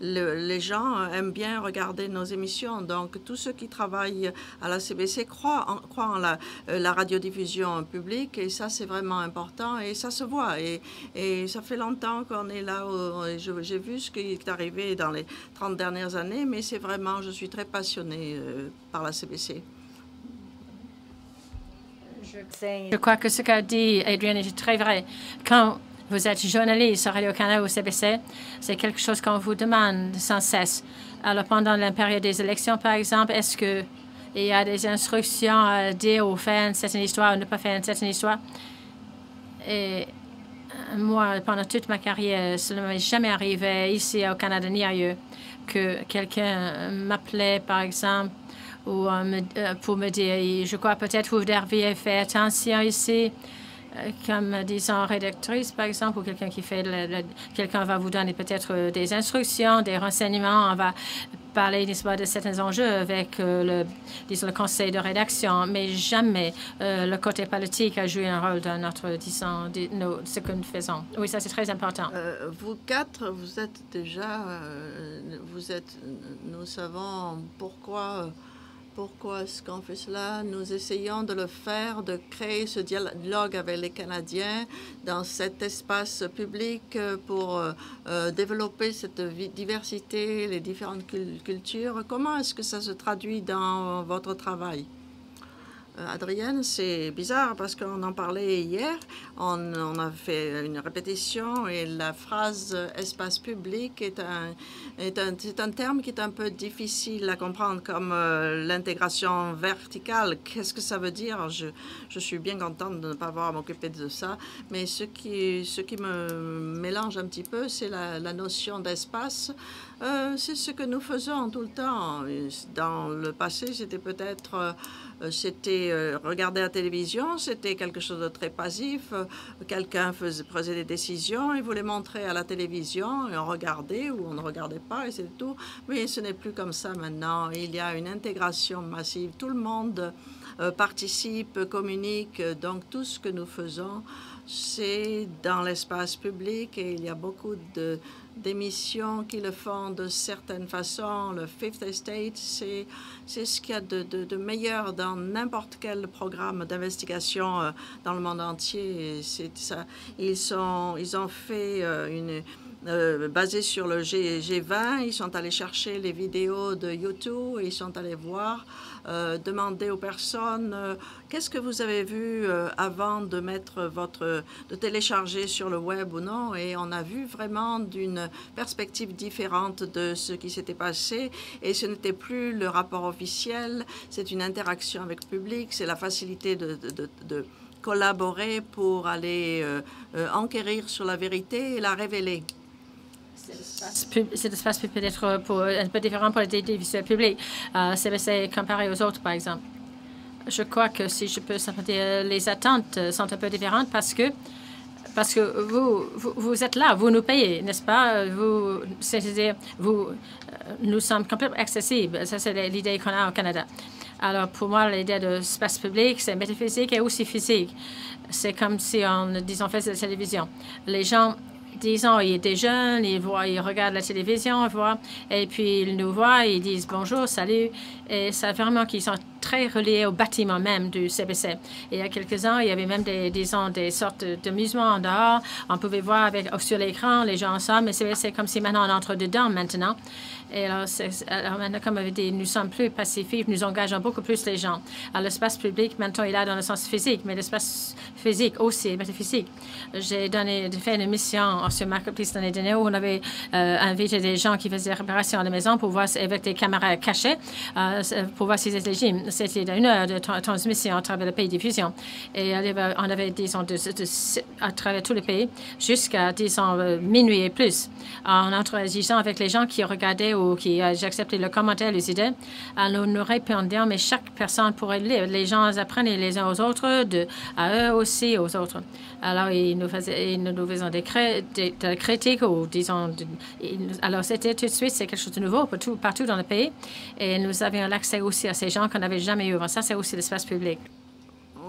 les gens aiment bien regarder nos émissions. Donc, tous ceux qui travaillent à la CBC croient en la radiodiffusion publique. Et ça, c'est vraiment important et ça se voit. Et ça fait longtemps qu'on est là. J'ai vu ce qui est arrivé dans les 30 dernières années, mais c'est vraiment, je suis très passionnée par la CBC. Je crois que ce qu'a dit Adrienne est très vrai. Quand vous êtes journaliste à Radio-Canada ou CBC, c'est quelque chose qu'on vous demande sans cesse. Alors, pendant la période des élections, par exemple, est-ce que il y a des instructions à dire ou faire une certaine histoire ou ne pas faire une certaine histoire? Et moi, pendant toute ma carrière, cela ne m'est jamais arrivé ici au Canada ni ailleurs que quelqu'un m'appelait, par exemple, ou pour me dire, je crois peut-être vous devriez faire attention ici, comme disons rédactrice, par exemple, ou quelqu'un qui fait, quelqu'un va vous donner peut-être des instructions, des renseignements, on va parler, n'est-ce pas, de certains enjeux avec le conseil de rédaction, mais jamais le côté politique a joué un rôle dans notre, disons, ce que nous faisons. Oui, ça, c'est très important. Vous quatre, vous êtes déjà, nous savons pourquoi est-ce qu'on fait cela? Nous essayons de le faire, de créer ce dialogue avec les Canadiens dans cet espace public pour développer cette diversité, les différentes cultures. Comment est-ce que ça se traduit dans votre travail? Adrienne, c'est bizarre parce qu'on en parlait hier. On a fait une répétition et la phrase « espace public » c'est un terme qui est un peu difficile à comprendre, comme l'intégration verticale. Qu'est-ce que ça veut dire? Je suis bien contente de ne pas avoir à m'occuper de ça. Mais ce qui me mélange un petit peu, c'est la notion d'espace. C'est ce que nous faisons tout le temps. Dans le passé, c'était peut-être... regarder la télévision, c'était quelque chose de très passif. Quelqu'un prenait des décisions, il voulait montrer à la télévision, et on regardait ou on ne regardait pas, et c'est tout. Mais ce n'est plus comme ça maintenant. Il y a une intégration massive. Tout le monde participe, communique. Donc, tout ce que nous faisons, c'est dans l'espace public, et il y a beaucoup d'émissions qui le font de certaines façons. Le Fifth Estate, c'est ce qu'il y a de meilleur dans n'importe quel programme d'investigation dans le monde entier. Ils ont fait basé sur le G20. Ils sont allés chercher les vidéos de YouTube, ils sont allés voir, demander aux personnes qu'est-ce que vous avez vu avant de mettre de télécharger sur le web ou non. Et on a vu vraiment d'une perspective différente de ce qui s'était passé. Et ce n'était plus le rapport officiel, c'est une interaction avec le public, c'est la facilité de collaborer pour aller enquérir sur la vérité et la révéler. Cet espace peut être un peu différent pour les télévisions publiques. CBC comparé aux autres, par exemple. Je crois que si je peux simplement dire, les attentes sont un peu différentes parce que vous êtes là, vous nous payez, n'est-ce pas? C'est-à-dire, nous sommes complètement accessibles. Ça, c'est l'idée qu'on a au Canada. Alors, pour moi, l'idée de espace public, c'est métaphysique et aussi physique. C'est comme si on faisait la télévision. Les gens, disons, il y a des jeunes, ils regardent la télévision, et puis ils nous voient, ils disent bonjour, salut. Et c'est vraiment qu'ils sont très reliés au bâtiment même du CBC. Et il y a quelques ans, il y avait même des sortes d'amusements en dehors. On pouvait voir sur l'écran les gens ensemble, mais c'est comme si maintenant on entre dedans maintenant. Et alors maintenant, comme avait dit, nous sommes plus pacifiques, nous engageons beaucoup plus les gens. Alors l'espace public, maintenant, il est là dans le sens physique, mais l'espace physique aussi, métaphysique. J'ai fait une mission sur Marketplace l'année dernière où on avait invité des gens qui faisaient des réparations à la maison pour voir avec des caméras cachées, pour voir s'ils étaient légimes. C'était 1 heure de transmission à travers le pays diffusion. Et on avait, disons, à travers tout le pays, jusqu'à, disons, minuit et plus, en interagissant avec les gens qui regardaient ou qui acceptaient le commentaire, les idées. Alors, nous répondions, mais chaque personne pourrait lire. Les gens apprennent les uns aux autres, à eux aussi, aux autres. Alors, ils nous faisaient des critiques, ou disons, alors c'était tout de suite, c'est quelque chose de nouveau partout dans le pays. Et nous avions l'accès aussi à ces gens qu'on n'avait jamais eu avant. Ça, c'est aussi l'espace public.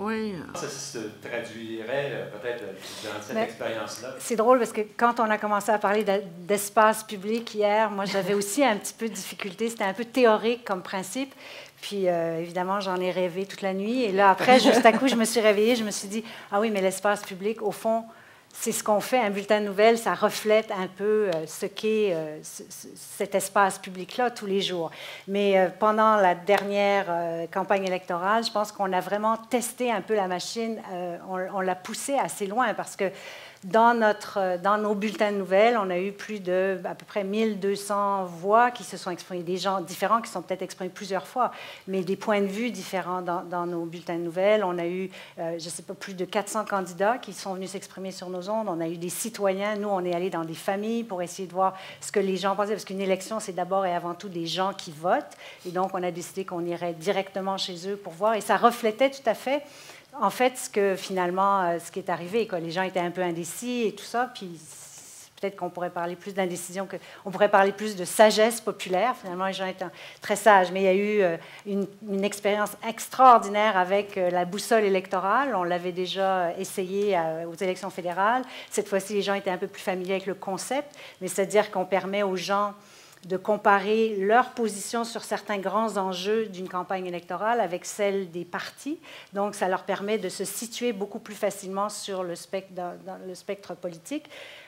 Oui. Ça se traduirait peut-être dans cette expérience-là. C'est drôle parce que quand on a commencé à parler d'espace public hier, moi, j'avais aussi un petit peu de difficulté. C'était un peu théorique comme principe. Puis, évidemment, j'en ai rêvé toute la nuit. Et là, après, juste à coup, je me suis réveillée. Je me suis dit, ah oui, mais l'espace public, au fond, c'est ce qu'on fait. Un bulletin de nouvelles, ça reflète un peu ce qu'est cet espace public-là tous les jours. Mais pendant la dernière campagne électorale, je pense qu'on a vraiment testé un peu la machine. On l'a poussée assez loin parce que dans nos bulletins de nouvelles, on a eu à peu près 1200 voix qui se sont exprimées, des gens différents qui sont peut-être exprimés plusieurs fois, mais des points de vue différents dans nos bulletins de nouvelles. On a eu, je ne sais pas, plus de 400 candidats qui sont venus s'exprimer sur nos ondes. On a eu des citoyens. Nous, on est allés dans des familles pour essayer de voir ce que les gens pensaient, parce qu'une élection, c'est d'abord et avant tout des gens qui votent. Et donc, on a décidé qu'on irait directement chez eux pour voir. Et ça reflétait tout à fait en fait, ce qui est arrivé, quoi. Les gens étaient un peu indécis et tout ça, puis peut-être qu'on pourrait parler plus d'indécision, on pourrait parler plus de sagesse populaire. Finalement, les gens étaient très sages, mais il y a eu une expérience extraordinaire avec la boussole électorale. On l'avait déjà essayé aux élections fédérales. Cette fois-ci, les gens étaient un peu plus familiers avec le concept, mais c'est-à-dire qu'on permet aux gens de comparer leur position sur certains grands enjeux d'une campagne électorale avec celle des partis. Donc, ça leur permet de se situer beaucoup plus facilement sur le dans le spectre politique.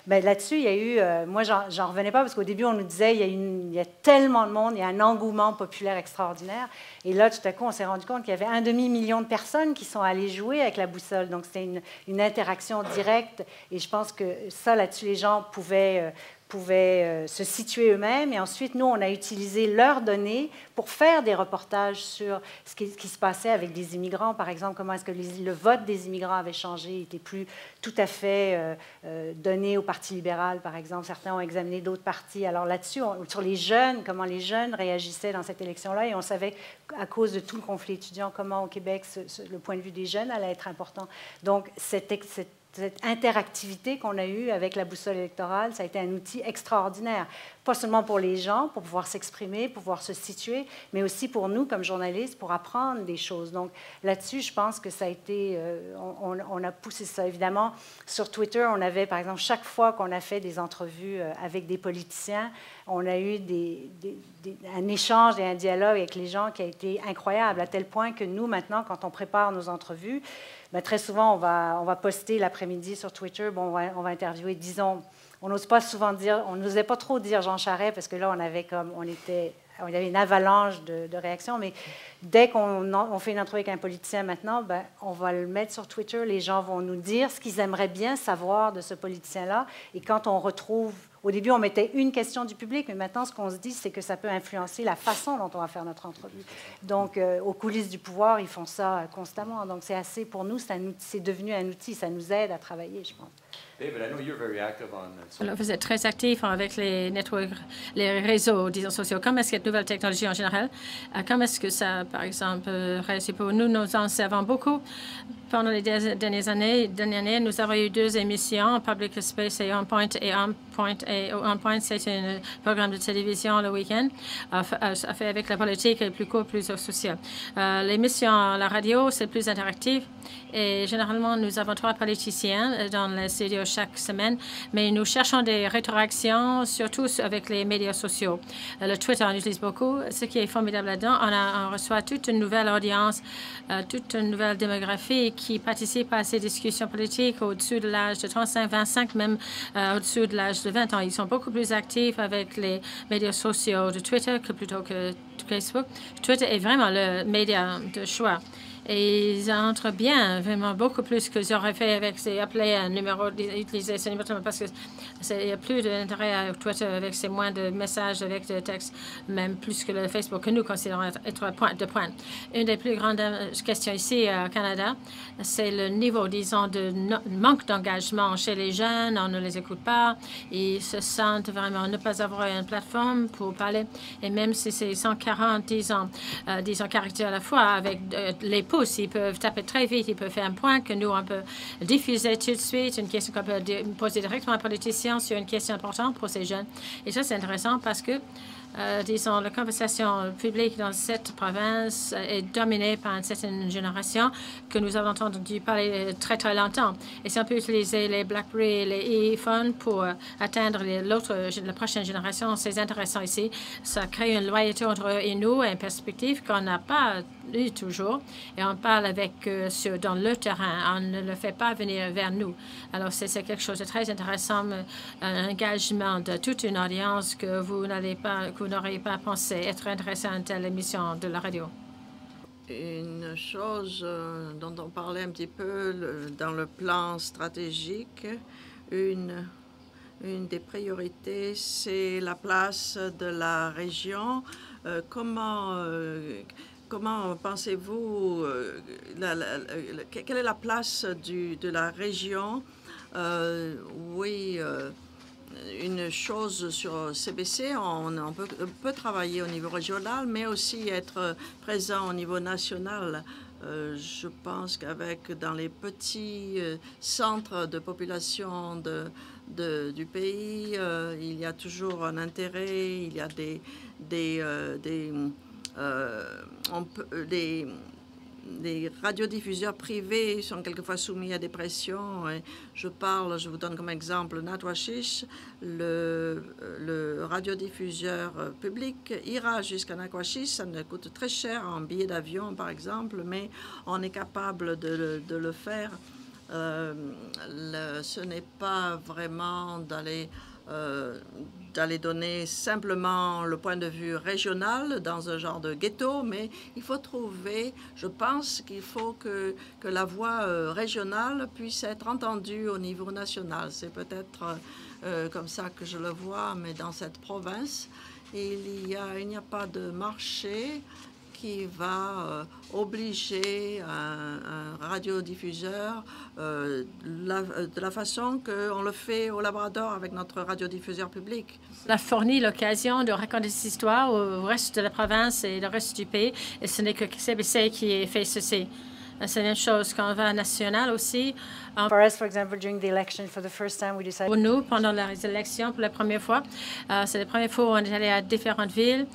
Bien, là-dessus, il y a eu... moi, j'en revenais pas parce qu'au début, on nous disait il y a tellement de monde, il y a un engouement populaire extraordinaire. Et là, tout à coup, on s'est rendu compte qu'il y avait 1,5 million de personnes qui sont allées jouer avec la boussole. Donc, c'était une interaction directe. Et je pense que ça, là-dessus, les gens pouvaient se situer eux-mêmes. Et ensuite, nous, on a utilisé leurs données pour faire des reportages sur ce qui se passait avec des immigrants. Par exemple, comment est-ce que le vote des immigrants avait changé, il n'était plus tout à fait donné au Parti libéral, par exemple. Certains ont examiné d'autres partis. Alors là-dessus, sur les jeunes, comment les jeunes réagissaient dans cette élection-là. Et on savait, à cause de tout le conflit étudiant, comment au Québec, le point de vue des jeunes allait être important. Donc, cette interactivité qu'on a eue avec la boussole électorale, ça a été un outil extraordinaire. Pas seulement pour les gens, pour pouvoir s'exprimer, pour pouvoir se situer, mais aussi pour nous, comme journalistes, pour apprendre des choses. Donc là-dessus, je pense que ça a été... on a poussé ça. Évidemment, sur Twitter, on avait, par exemple, chaque fois qu'on a fait des entrevues avec des politiciens, on a eu un échange et un dialogue avec les gens qui a été incroyable, à tel point que nous, maintenant, quand on prépare nos entrevues, bien, très souvent, on va poster l'après-midi sur Twitter, bon, on va interviewer, disons, on n'ose pas souvent dire, on n'osait pas trop dire Jean Charest parce que là, on avait une avalanche de réactions, mais dès qu'on fait une entrevue avec un politicien maintenant, ben, on va le mettre sur Twitter, les gens vont nous dire ce qu'ils aimeraient bien savoir de ce politicien-là, et quand on retrouve... Au début, on mettait une question du public, mais maintenant, ce qu'on se dit, c'est que ça peut influencer la façon dont on va faire notre entrevue. Donc, aux coulisses du pouvoir, ils font ça constamment. Donc, c'est assez, pour nous, c'est devenu un outil, ça nous aide à travailler, je pense. David, I know you're very active on... Alors, vous êtes très actif avec les networks, les réseaux, disons, sociaux. Comment est-ce que cette nouvelle technologie en général, comment est-ce que ça, par exemple, réussit pour nous? Nous en servons beaucoup. Pendant les dernières années, nous avons eu 2 émissions, Public Space et On Point. Et On Point, c'est un programme de télévision le week-end, fait avec la politique et plus court, plus social. L'émission à la radio, c'est plus interactif. Et généralement, nous avons 3 politiciens dans le studio chaque semaine, mais nous cherchons des rétroactions, surtout avec les médias sociaux. Le Twitter, on utilise beaucoup. Ce qui est formidable là-dedans, on reçoit toute une nouvelle audience, toute une nouvelle démographie qui participe à ces discussions politiques au-dessus de l'âge de 35, 25, même au-dessus de l'âge de 20 ans. Ils sont beaucoup plus actifs avec les médias sociaux de Twitter plutôt que Facebook. Twitter est vraiment le média de choix. Et ils entrent bien, vraiment beaucoup plus que j'aurais fait avec appeler un numéro, utiliser ce numéro, parce qu'il n'y a plus d'intérêt à Twitter avec c'est moins de messages avec des textes, même plus que le Facebook que nous considérons être point de pointe. Une des plus grandes questions ici au Canada, c'est le niveau, disons, de manque d'engagement chez les jeunes. On ne les écoute pas. Ils se sentent vraiment ne pas avoir une plateforme pour parler. Et même si c'est 140, disons, caractères à la fois avec les pouces, ils peuvent taper très vite, ils peuvent faire un point que nous, on peut diffuser tout de suite, une question qu'on peut poser directement à un politicien sur une question importante pour ces jeunes. Et ça, c'est intéressant parce que, disons, la conversation publique dans cette province est dominée par une certaine génération que nous avons entendu parler très, très longtemps. Et si on peut utiliser les BlackBerry et les iPhones pour atteindre la prochaine génération, c'est intéressant ici. Ça crée une loyauté entre eux et nous, une perspective qu'on n'a pas eu toujours. Et on parle avec eux dans le terrain. On ne le fait pas venir vers nous. Alors, c'est quelque chose de très intéressant, un engagement de toute une audience que vous n'auriez pas pensé être intéressant à une telle émission de la radio. Une chose dont on parlait un petit peu dans le plan stratégique, une des priorités, c'est la place de la région. Comment pensez-vous, quelle est la place de la région? Oui, une chose sur CBC, on peut travailler au niveau régional, mais aussi être présent au niveau national. Je pense qu'avec dans les petits centres de population du pays, il y a toujours un intérêt, il y a des radiodiffuseurs privés sont quelquefois soumis à des pressions. Et je vous donne comme exemple Natwashish, le radiodiffuseur public ira jusqu'à Natwashish. Ça nous coûte très cher en billets d'avion, par exemple, mais on est capable de le faire. Ce n'est pas vraiment d'aller donner simplement le point de vue régional dans un genre de ghetto, mais il faut trouver, je pense qu'il faut que la voix régionale puisse être entendue au niveau national. C'est peut-être comme ça que je le vois, mais dans cette province, il n'y a pas de marché qui va obliger un radiodiffuseur de la façon qu'on le fait au Labrador avec notre radiodiffuseur public. Ça a fourni l'occasion de raconter cette histoire au reste de la province et le reste du pays, et ce n'est que CBC qui fait ceci. C'est la même chose quand on va national aussi. For us, for example, during the election, for the first time, we decided... Pour nous, pendant les élections, pour la première fois, c'est la première fois où on est allé à différentes villes.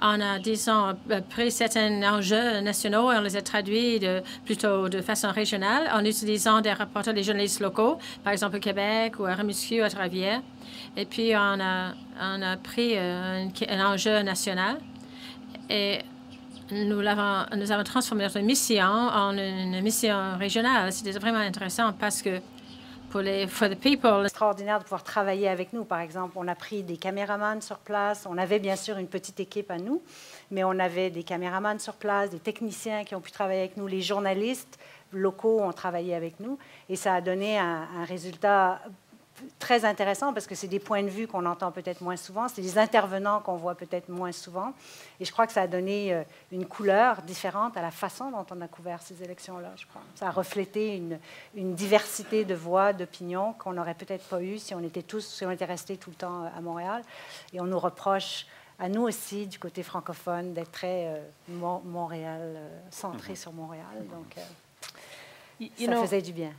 On a, disons, pris certains enjeux nationaux et on les a traduits plutôt de façon régionale en utilisant des rapporteurs, des journalistes locaux, par exemple au Québec ou à Rimouski ou à Trois-Rivières. Et puis, on a pris un enjeu national et nous avons transformé notre mission en une mission régionale. C'était vraiment intéressant parce que pour les for the people. Extraordinaire de pouvoir travailler avec nous. Par exemple, on a pris des caméramans sur place. On avait bien sûr une petite équipe à nous, mais on avait des caméramans sur place, des techniciens qui ont pu travailler avec nous, les journalistes locaux ont travaillé avec nous, et ça a donné un résultat très intéressant parce que c'est des points de vue qu'on entend peut-être moins souvent, c'est des intervenants qu'on voit peut-être moins souvent. Et je crois que ça a donné une couleur différente à la façon dont on a couvert ces élections-là, je crois. Ça a reflété une diversité de voix, d'opinions qu'on n'aurait peut-être pas eu si on était restés tout le temps à Montréal. Et on nous reproche, à nous aussi, du côté francophone, d'être très Montréal, centré sur Montréal. Donc, ça faisait du bien.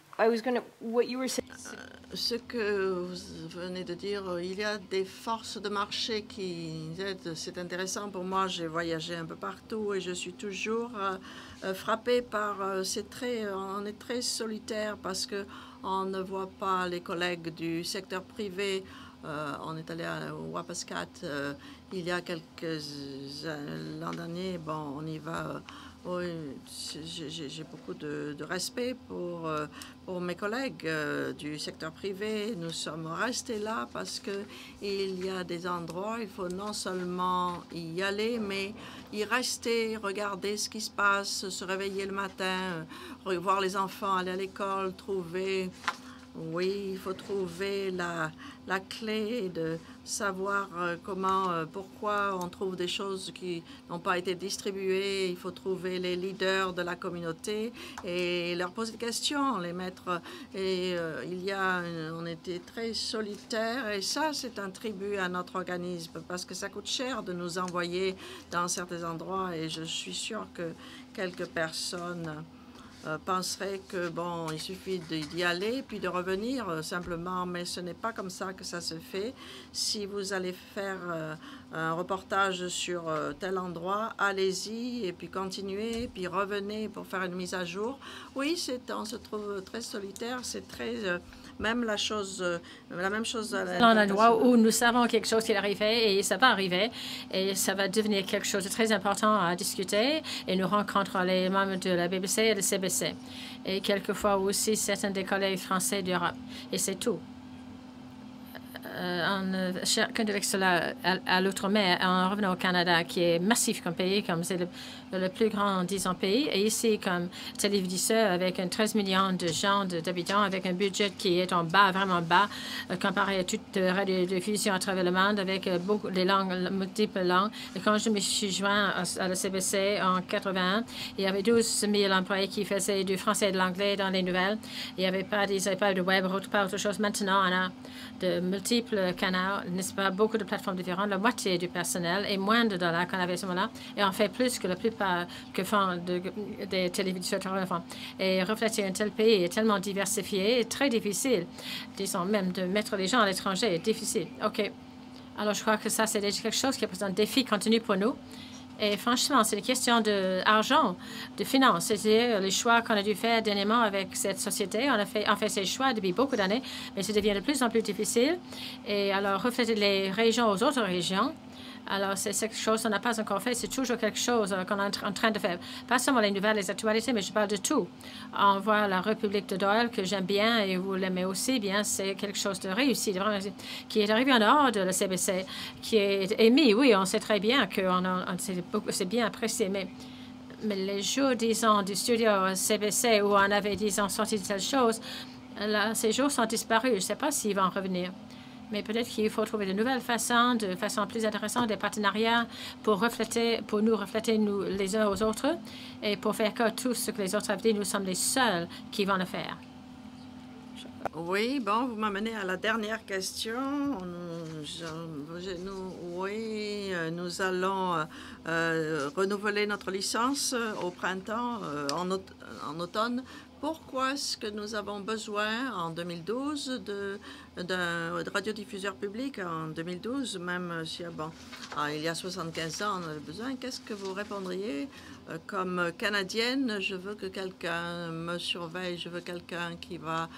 Ce que vous venez de dire, il y a des forces de marché qui aident. C'est intéressant pour moi. J'ai voyagé un peu partout et je suis toujours frappée par... on est très solitaire parce qu'on ne voit pas les collègues du secteur privé. On est allé au Wapascat il y a l'an dernier. Bon, on y va... Oui, j'ai beaucoup de respect pour mes collègues du secteur privé. Nous sommes restés là parce qu'il y a des endroits, il faut non seulement y aller, mais y rester, regarder ce qui se passe, se réveiller le matin, voir les enfants aller à l'école, trouver... Oui, il faut trouver la clé de savoir pourquoi on trouve des choses qui n'ont pas été distribuées. Il faut trouver les leaders de la communauté et leur poser des questions, les mettre. Et on était très solitaires et ça, c'est un tribut à notre organisme parce que ça coûte cher de nous envoyer dans certains endroits et je suis sûre que quelques personnes penserait que, bon, il suffit d'y aller puis de revenir simplement, mais ce n'est pas comme ça que ça se fait. Si vous allez faire un reportage sur tel endroit, allez-y et puis continuez, puis revenez pour faire une mise à jour. Oui, on se trouve très solitaire, c'est très... même la même chose à dans un endroit où nous savons quelque chose qui arrivait et ça va arriver et ça va devenir quelque chose de très important à discuter et nous rencontrons les membres de la BBC et de CBC et quelquefois aussi certains des collègues français d'Europe et c'est tout. Chacun de cela à l'outre-mer, en revenant au Canada, qui est massif comme pays, comme c'est le plus grand, disons, pays, et ici, comme téléviseur, avec 13 millions de gens, d'habitants, avec un budget qui est en bas, vraiment bas, comparé à toute radiodiffusion à travers le monde, avec beaucoup de langues, multiples langues. Et quand je me suis joint à la CBC en 81, il y avait 12 000 employés qui faisaient du français et de l'anglais dans les nouvelles. Il n'y avait pas de web, pas autre chose. Maintenant, on a de multiples canaux, n'est-ce pas, beaucoup de plateformes différentes, la moitié du personnel et moins de dollars qu'on avait à ce moment-là. Et on fait plus que la plupart que font des téléviseurs. Et refléter un tel pays est tellement diversifié et très difficile, disons même de mettre les gens à l'étranger est difficile. OK. Alors, je crois que ça, c'est déjà quelque chose qui représente un défi continu pour nous. Et franchement, c'est une question d'argent, de finances. C'est-à-dire les choix qu'on a dû faire dernièrement avec cette société. On fait ces choix depuis beaucoup d'années, mais ça devient de plus en plus difficile. Et alors, refléter les régions aux autres régions, alors c'est quelque chose qu'on n'a pas encore fait. C'est toujours quelque chose qu'on est en train de faire. Pas seulement les nouvelles, les actualités, mais je parle de tout. On voit la République de Doyle, que j'aime bien, et vous l'aimez aussi bien. C'est quelque chose de réussi, de vraiment, qui est arrivé en dehors de la CBC, qui est aimé. Oui, on sait très bien que c'est bien apprécié, mais les jours, disons, du studio CBC où on avait, disons, sorti de telles choses, là, ces jours sont disparus. Je ne sais pas s'ils vont revenir. Mais peut-être qu'il faut trouver de nouvelles façons, de façon plus intéressante, des partenariats pour nous refléter nous, les uns aux autres et pour faire que tout ce que les autres ont dit, nous sommes les seuls qui vont le faire. Oui, bon, vous m'amenez à la dernière question. Nous allons renouveler notre licence au printemps, en automne. Pourquoi est-ce que nous avons besoin en 2012 de radiodiffuseur public en 2012, même si il y a 75 ans, on a besoin. Qu'est-ce que vous répondriez comme Canadienne? Je veux que quelqu'un me surveille, je veux quelqu'un qui va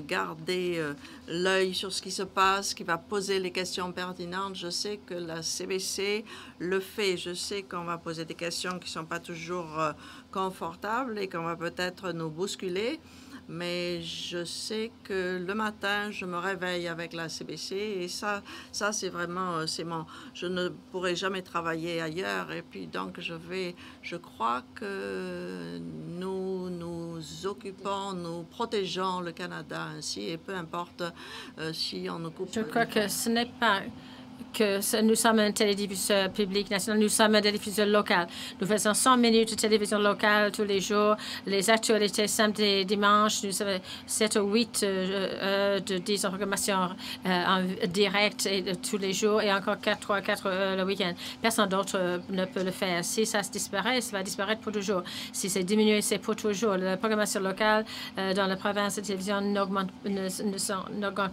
garder l'œil sur ce qui se passe, qui va poser les questions pertinentes. Je sais que la CBC le fait. Je sais qu'on va poser des questions qui ne sont pas toujours confortables et qu'on va peut-être nous bousculer. mais je sais que le matin, je me réveille avec la CBC et ça c'est vraiment, je ne pourrai jamais travailler ailleurs. Et puis donc, je crois que nous occupons, nous protégeons le Canada ainsi, et peu importe si on nous coupe. Je crois que ce n'est pas que nous sommes un télédiffuseur public national, nous sommes un télédiffuseur local. Nous faisons 100 minutes de télévision locale tous les jours. Les actualités samedi et dimanche, nous avons 7 ou 8 heures de programmation en direct tous les jours et encore 3 à 4 heures le week-end. Personne d'autre ne peut le faire. Si ça se disparaît, ça va disparaître pour toujours. Si c'est diminué, c'est pour toujours. La programmation locale dans la province de télévision n'augmente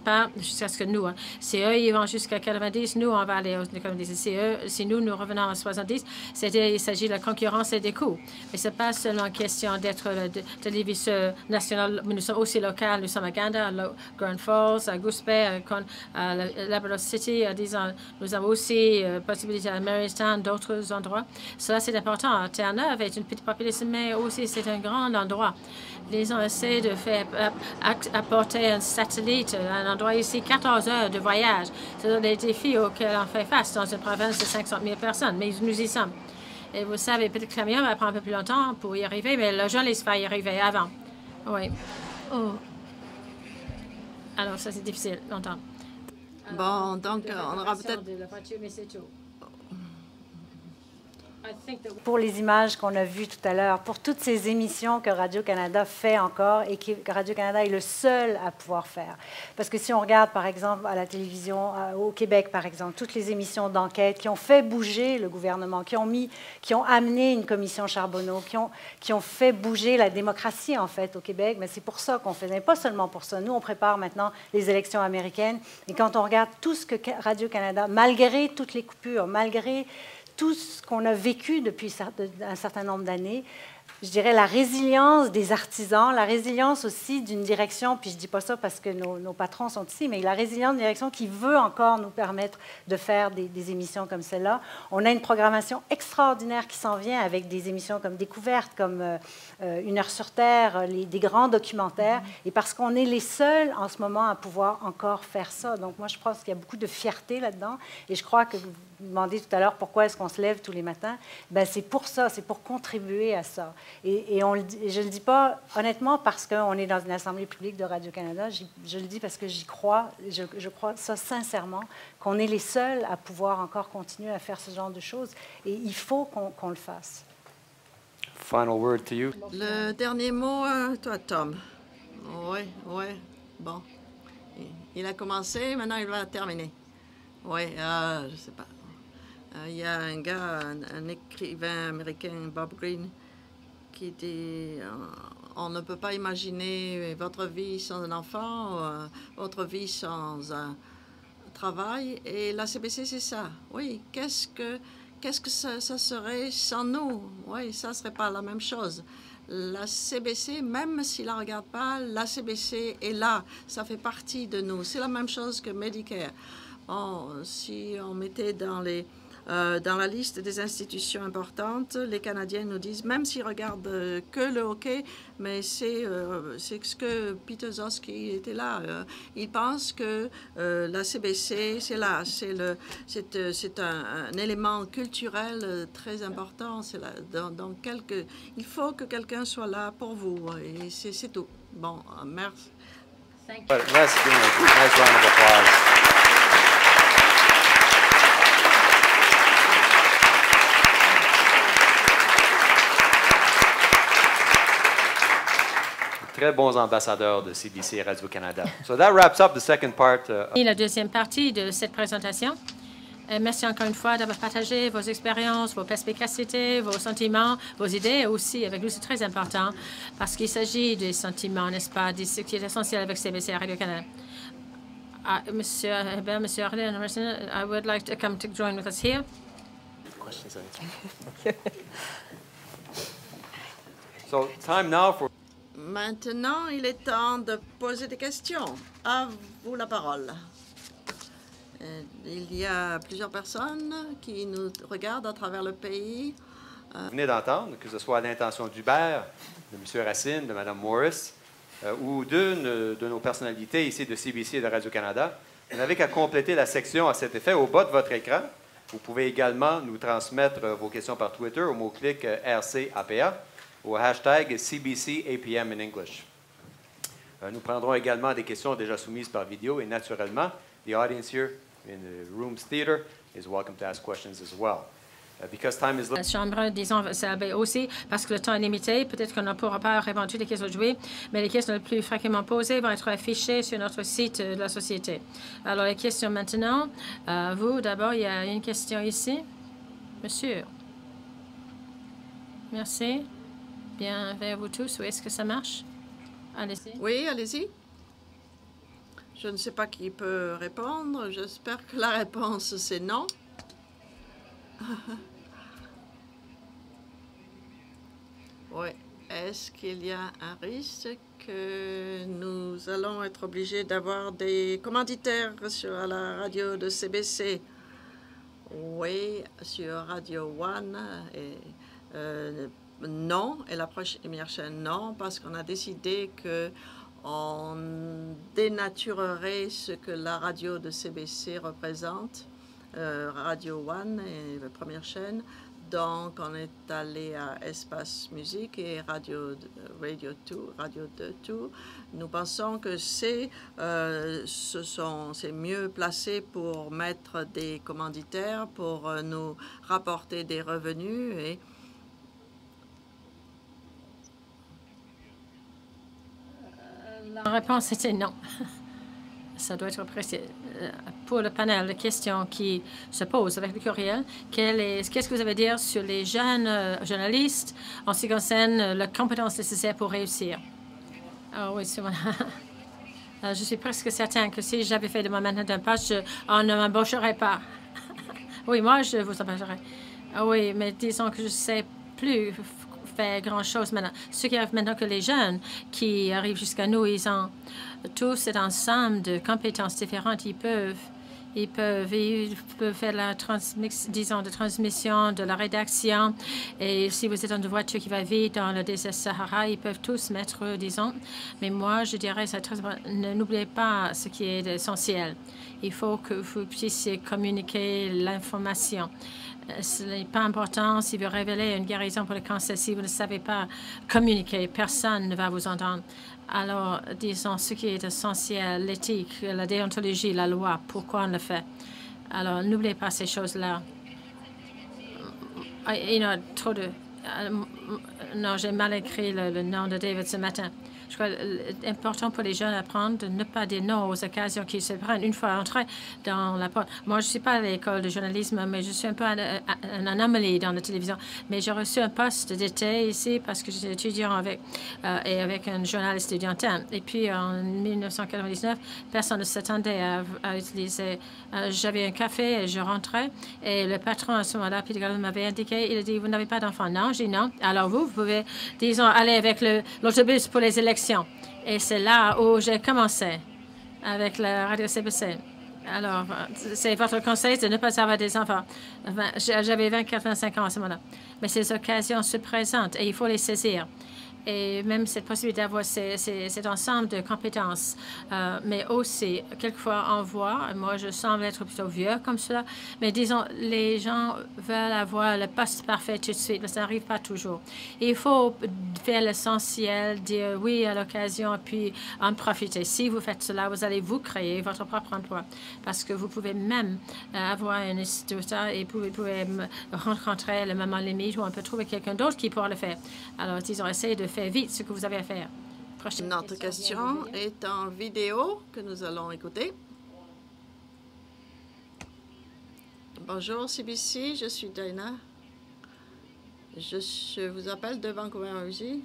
pas jusqu'à ce que nous. Si eux, ils vont jusqu'à 90, nous, on va aller aux 90. Si nous revenons à 70, il s'agit de la concurrence et des coûts. Mais ce n'est pas seulement question d'être le téléviseur national, mais nous sommes aussi locaux. Nous sommes à Gander, à Grand Falls, à Goose Bay, à Labrador City. Nous avons aussi possibilité à Marystown, d'autres endroits. Cela, c'est important. Terre-Neuve est une petite population, mais aussi c'est un grand endroit. Les gens essaient de faire apporter un satellite à un endroit ici, 14 heures de voyage. Ce sont des défis auxquels on fait face dans une province de 500 000 personnes, mais nous y sommes. Et vous savez, peut-être que le camion va prendre un peu plus longtemps pour y arriver, mais le journaliste va y arriver avant. Oui. Oh. Alors, ça, c'est difficile, longtemps. Bon, donc, on aura peut-être... Pour les images qu'on a vues tout à l'heure, pour toutes ces émissions que Radio-Canada fait encore et que Radio-Canada est le seul à pouvoir faire. Parce que si on regarde, par exemple, à la télévision, au Québec, par exemple, toutes les émissions d'enquête qui ont fait bouger le gouvernement, qui ont amené une commission Charbonneau, qui ont fait bouger la démocratie, en fait, au Québec, mais c'est pour ça qu'on fait, mais pas seulement pour ça. Nous, on prépare maintenant les élections américaines, et quand on regarde tout ce que Radio-Canada, malgré toutes les coupures, malgré tout ce qu'on a vécu depuis un certain nombre d'années, je dirais la résilience des artisans, la résilience aussi d'une direction, puis je ne dis pas ça parce que nos patrons sont ici, mais la résilience d'une direction qui veut encore nous permettre de faire des émissions comme celle-là. On a une programmation extraordinaire qui s'en vient avec des émissions comme Découverte, comme Une heure sur Terre, des grands documentaires, et parce qu'on est les seuls en ce moment à pouvoir encore faire ça. Donc moi, je pense qu'il y a beaucoup de fierté là-dedans, et je crois que vous demandez tout à l'heure pourquoi est-ce qu'on se lève tous les matins. Ben, c'est pour ça, c'est pour contribuer à ça. Et je ne le dis pas honnêtement parce qu'on est dans une assemblée publique de Radio-Canada, je le dis parce que j'y crois, je crois ça sincèrement, qu'on est les seuls à pouvoir encore continuer à faire ce genre de choses, et il faut qu'on le fasse. Final word to you. Le dernier mot, toi, Tom. Oui, bon. Il a commencé, maintenant il va terminer. Oui, je ne sais pas. Il y a un gars, un écrivain américain, Bob Greene, qui dit on ne peut pas imaginer votre vie sans un enfant, votre vie sans un travail. Et la CBC, c'est ça. Oui, qu'est-ce que ça serait sans nous? Oui, ça ne serait pas la même chose. La CBC, même s'il ne la regarde pas, la CBC est là. Ça fait partie de nous. C'est la même chose que Medicare. Bon, si on mettait dans la liste des institutions importantes, les Canadiens nous disent, même s'ils regardent que le hockey, mais c'est ce que Peter Zosky était là. Il pense que la CBC, c'est là, c'est un élément culturel très important. Il faut que quelqu'un soit là pour vous, et c'est tout. Bon, merci. Nice round of applause. Très bons ambassadeurs de CBC et Radio-Canada. So that wraps up the second part. Et la deuxième partie de cette présentation. Merci encore une fois d'avoir partagé vos expériences, vos perspicacités, vos sentiments, vos idées aussi avec nous. C'est très important parce qu'il s'agit des sentiments, n'est-ce pas, de ce qui est essentiel avec CBC et Radio-Canada. Monsieur Hebert, Monsieur Arden, I would like to come to join with us here. Questions So time now for... Maintenant, il est temps de poser des questions. À vous la parole. Il y a plusieurs personnes qui nous regardent à travers le pays. Vous venez d'entendre, que ce soit l'intention d'Hubert, de M. Racine, de Mme Morris, ou d'une de nos personnalités ici de CBC et de Radio-Canada, vous n'avez qu'à compléter la section à cet effet au bas de votre écran. Vous pouvez également nous transmettre vos questions par Twitter au mot-clic RCAPA ou au hashtag CBCAPM in English. Nous prendrons également des questions déjà soumises par vidéo et naturellement, the audience here in the Rooms Theater is welcome to ask questions as well. Because time is La Chambre, disons, ça va aussi, parce que le temps est limité, peut-être qu'on ne pourra pas répondre à toutes les questions jouées, mais les questions les plus fréquemment posées vont être affichées sur notre site de la Société. Alors, les questions maintenant. Vous, d'abord, il y a une question ici. Monsieur. Merci. Bien vers vous tous. Oui, est-ce que ça marche? Allez-y. Oui, allez-y. Je ne sais pas qui peut répondre. J'espère que la réponse, c'est non. Oui. Est-ce qu'il y a un risque que nous allons être obligés d'avoir des commanditaires sur la radio de CBC? Oui, sur Radio One. Non. Et la première chaîne, non, parce qu'on a décidé qu'on dénaturerait ce que la radio de CBC représente. Radio One est la première chaîne. Donc, on est allé à Espace Musique et Radio 2. Nous pensons que c'est mieux placé pour mettre des commanditaires, pour nous rapporter des revenus. Et la réponse était non. Ça doit être précis. Pour le panel de questions qui se posent avec le courriel, qu'est-ce que vous avez à dire sur les jeunes journalistes en ce qui concerne la compétence nécessaire pour réussir? Ah oui, c'est voilà. Je suis presque certain que si j'avais fait de moi maintenant d'un poste, on ne m'embaucherait pas. Oui, moi, je vous embaucherais. Ah oui, mais disons que je ne sais plus faire grand-chose maintenant. Ce qui arrive maintenant que les jeunes qui arrivent jusqu'à nous, ils ont tout cet ensemble de compétences différentes. Ils peuvent faire la transmission, de la rédaction. Et si vous êtes dans une voiture qui va vite dans le désert Sahara, ils peuvent tous mettre, disons. Mais moi, je dirais, n'oubliez pas ce qui est essentiel. Il faut que vous puissiez communiquer l'information. Ce n'est pas important si vous révélez une guérison pour le cancer. Si vous ne savez pas communiquer, personne ne va vous entendre. Alors, disons, ce qui est essentiel, l'éthique, la déontologie, la loi, pourquoi on le fait. Alors, n'oubliez pas ces choses-là. Il y a trop de... Non, j'ai mal écrit le nom de David ce matin. Je crois important pour les jeunes d'apprendre de ne pas dire non aux occasions qu'ils se prennent une fois entrés dans la porte. Moi, je ne suis pas à l'école de journalisme, mais je suis un peu une anomalie dans la télévision. Mais j'ai reçu un poste d'été ici parce que j'étais étudiant avec un journal étudiantin. Et puis, en 1999, personne ne s'attendait à utiliser. J'avais un café et je rentrais. Et le patron, à ce moment-là, Peter Gallen, m'avait indiqué, il a dit, vous n'avez pas d'enfant? Non, j'ai dit non. Alors, vous pouvez, disons, aller avec l'autobus pour les élections. Et c'est là où j'ai commencé avec la radio CBC. Alors, c'est votre conseil de ne pas avoir des enfants. J'avais 24-25 ans à ce moment-là. Mais ces occasions se présentent et il faut les saisir. Et même cette possibilité d'avoir cet ensemble de compétences. Mais aussi, quelquefois, on voit, moi, je semble être plutôt vieux comme cela, mais disons, les gens veulent avoir le poste parfait tout de suite, mais ça n'arrive pas toujours. Il faut faire l'essentiel, dire oui à l'occasion, puis en profiter. Si vous faites cela, vous allez vous créer votre propre emploi, parce que vous pouvez même avoir un instituteur et vous pouvez rencontrer le moment limite où on peut trouver quelqu'un d'autre qui pourra le faire. Alors, disons, essayez de faire vite ce que vous avez à faire. Notre question est en vidéo que nous allons écouter. Bonjour CBC, je suis Dana. Je vous appelle de Vancouver, Russie.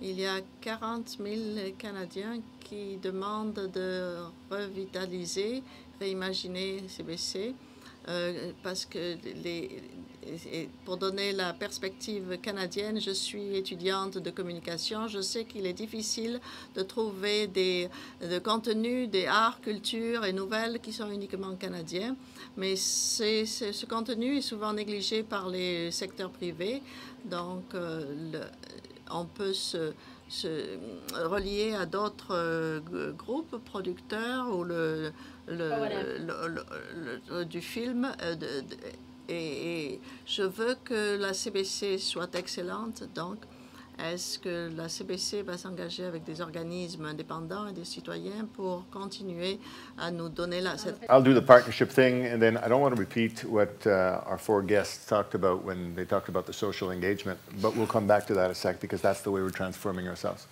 Il y a 40 000 Canadiens qui demandent de revitaliser, réimaginer CBC. Parce que pour donner la perspective canadienne, je suis étudiante de communication. Je sais qu'il est difficile de trouver des contenus, des arts, cultures et nouvelles qui sont uniquement canadiens. Mais ce contenu est souvent négligé par les secteurs privés. Donc, on peut relié à d'autres groupes producteurs ou du film. Et je veux que la CBC soit excellente, donc est-ce que la CBC va s'engager avec des organismes indépendants et des citoyens pour continuer à nous donner cette... I'll do the partnership thing, and then I don't want to repeat what our four guests talked about when they talked about the social engagement, but we'll come back to that in a sec because that's the way we're transforming ourselves.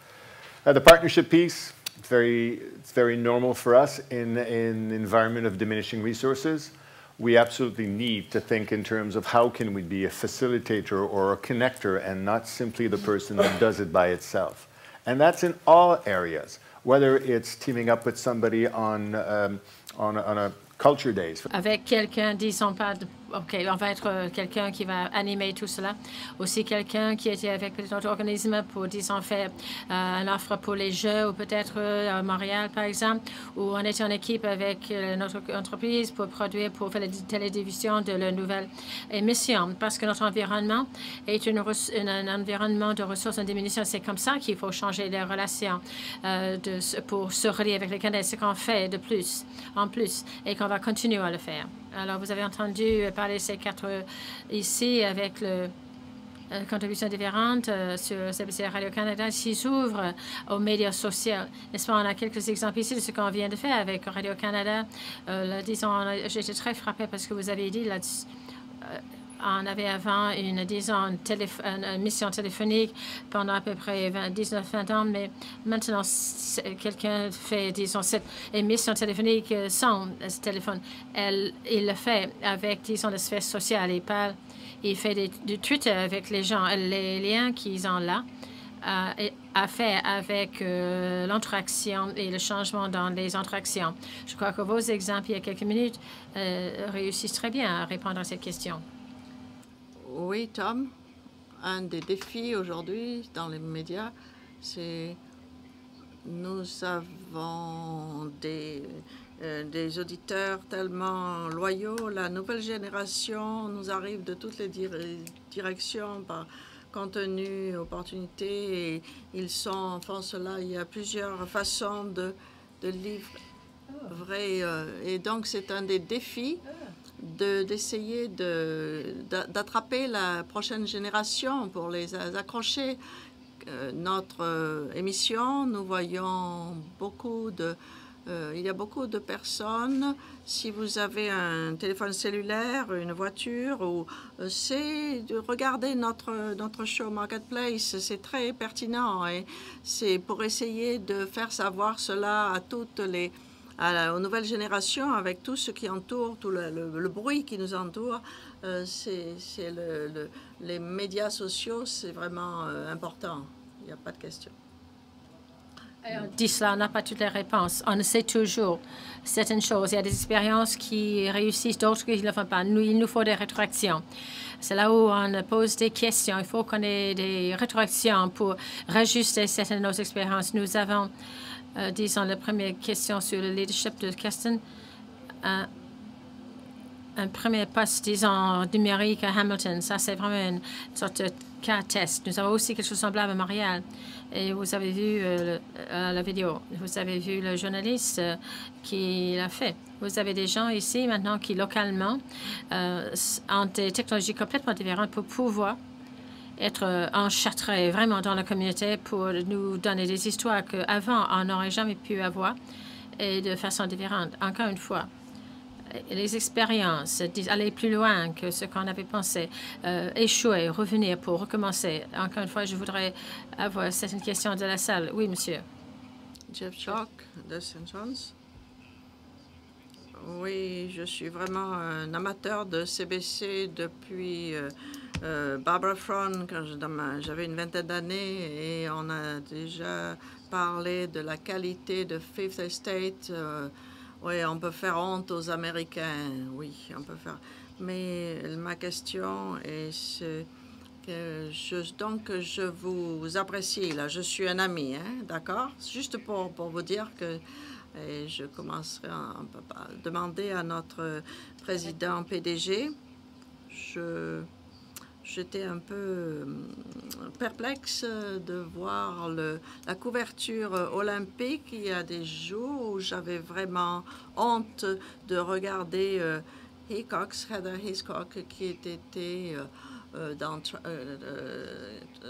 The partnership piece, it's very normal for us in an environment of diminishing resources. We absolutely need to think in terms of how can we be a facilitator or a connector and not simply the person that does it by itself. And that's in all areas, whether it's teaming up with somebody on a culture days. Avec quelqu'un, disons pas, OK, on va être quelqu'un qui va animer tout cela. Aussi quelqu'un qui était avec notre organisme pour, disons, faire une offre pour les jeux ou peut-être à Montréal, par exemple, où on était en équipe avec notre entreprise pour produire, pour faire la télédiffusion de la nouvelle émission. Parce que notre environnement est un environnement de ressources en diminution. C'est comme ça qu'il faut changer les relations pour se relier avec les Canadiens. C'est ce qu'on fait de plus, en plus, et qu'on va continuer à le faire. Alors, vous avez entendu parler ces quatre ici avec la contribution différente sur CBC Radio-Canada qui s'ouvre aux médias sociaux. N'est-ce pas? On a quelques exemples ici de ce qu'on vient de faire avec Radio-Canada. Disons, j'étais très frappée parce que vous avez dit là, on avait avant une mission téléphonique pendant à peu près 19-20 ans, mais maintenant, quelqu'un fait, disons, cette émission téléphonique sans téléphone. Il le fait avec, disons, la sphère sociale. Il fait du Twitter avec les gens. Les liens qu'ils ont là a fait avec l'interaction et le changement dans les interactions. Je crois que vos exemples, il y a quelques minutes, réussissent très bien à répondre à cette question. Oui, Tom, un des défis aujourd'hui dans les médias, c'est nous avons des auditeurs tellement loyaux. La nouvelle génération nous arrive de toutes les directions par contenu, opportunités, et ils font cela. Il y a plusieurs façons de livrer. Et donc, c'est un des défis d'essayer d'attraper la prochaine génération pour les accrocher. Notre émission, nous voyons il y a beaucoup de personnes. Si vous avez un téléphone cellulaire, une voiture, c'est de regarder notre show Marketplace. C'est très pertinent et c'est pour essayer de faire savoir cela aux nouvelles générations, avec tout ce qui entoure, tout le bruit qui nous entoure. Les médias sociaux, c'est vraiment important. Il n'y a pas de question. On dit cela, on n'a pas toutes les réponses. On sait toujours certaines choses. Il y a des expériences qui réussissent, d'autres qui ne le font pas. Il nous faut des rétroactions. C'est là où on pose des questions. Il faut qu'on ait des rétroactions pour rajuster certaines de nos expériences. Nous avons, disons, la première question sur le leadership de Keston. Un premier poste, disons, numérique à Hamilton. Ça, c'est vraiment une sorte de cas test. Nous avons aussi quelque chose de semblable à Montréal. Et vous avez vu la vidéo. Vous avez vu le journaliste qui l'a fait. Vous avez des gens ici maintenant qui, localement, ont des technologies complètement différentes pour pouvoir être enchâtrés vraiment dans la communauté pour nous donner des histoires qu'avant, on n'aurait jamais pu avoir et de façon différente. Encore une fois, les expériences, aller plus loin que ce qu'on avait pensé, échouer, revenir pour recommencer. Encore une fois, je voudrais avoir certaines questions de la salle. Oui, monsieur. Jeff Chalk de St. John's. Oui, je suis vraiment un amateur de CBC depuis Barbara Frone, quand j'avais une vingtaine d'années, et on a déjà parlé de la qualité de Fifth Estate. Oui, on peut faire honte aux Américains, oui, on peut faire. Mais ma question est que je vous apprécie, là, je suis un ami, hein, d'accord? Juste pour vous dire que je commencerai à demander à notre président PDG, j'étais un peu perplexe de voir la couverture olympique. Il y a des jours où j'avais vraiment honte de regarder Heather Hitchcock, qui était dans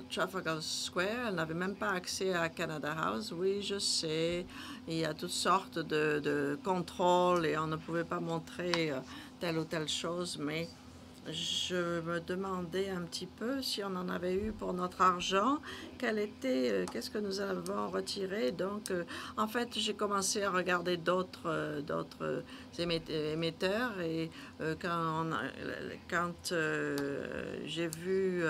Trafalgar Square. Elle n'avait même pas accès à Canada House. Oui, je sais, il y a toutes sortes de contrôles et on ne pouvait pas montrer telle ou telle chose, mais je me demandais un petit peu si on en avait eu pour notre argent, qu'est-ce que nous avons retiré. Donc, en fait, j'ai commencé à regarder d'autres émetteurs et quand j'ai vu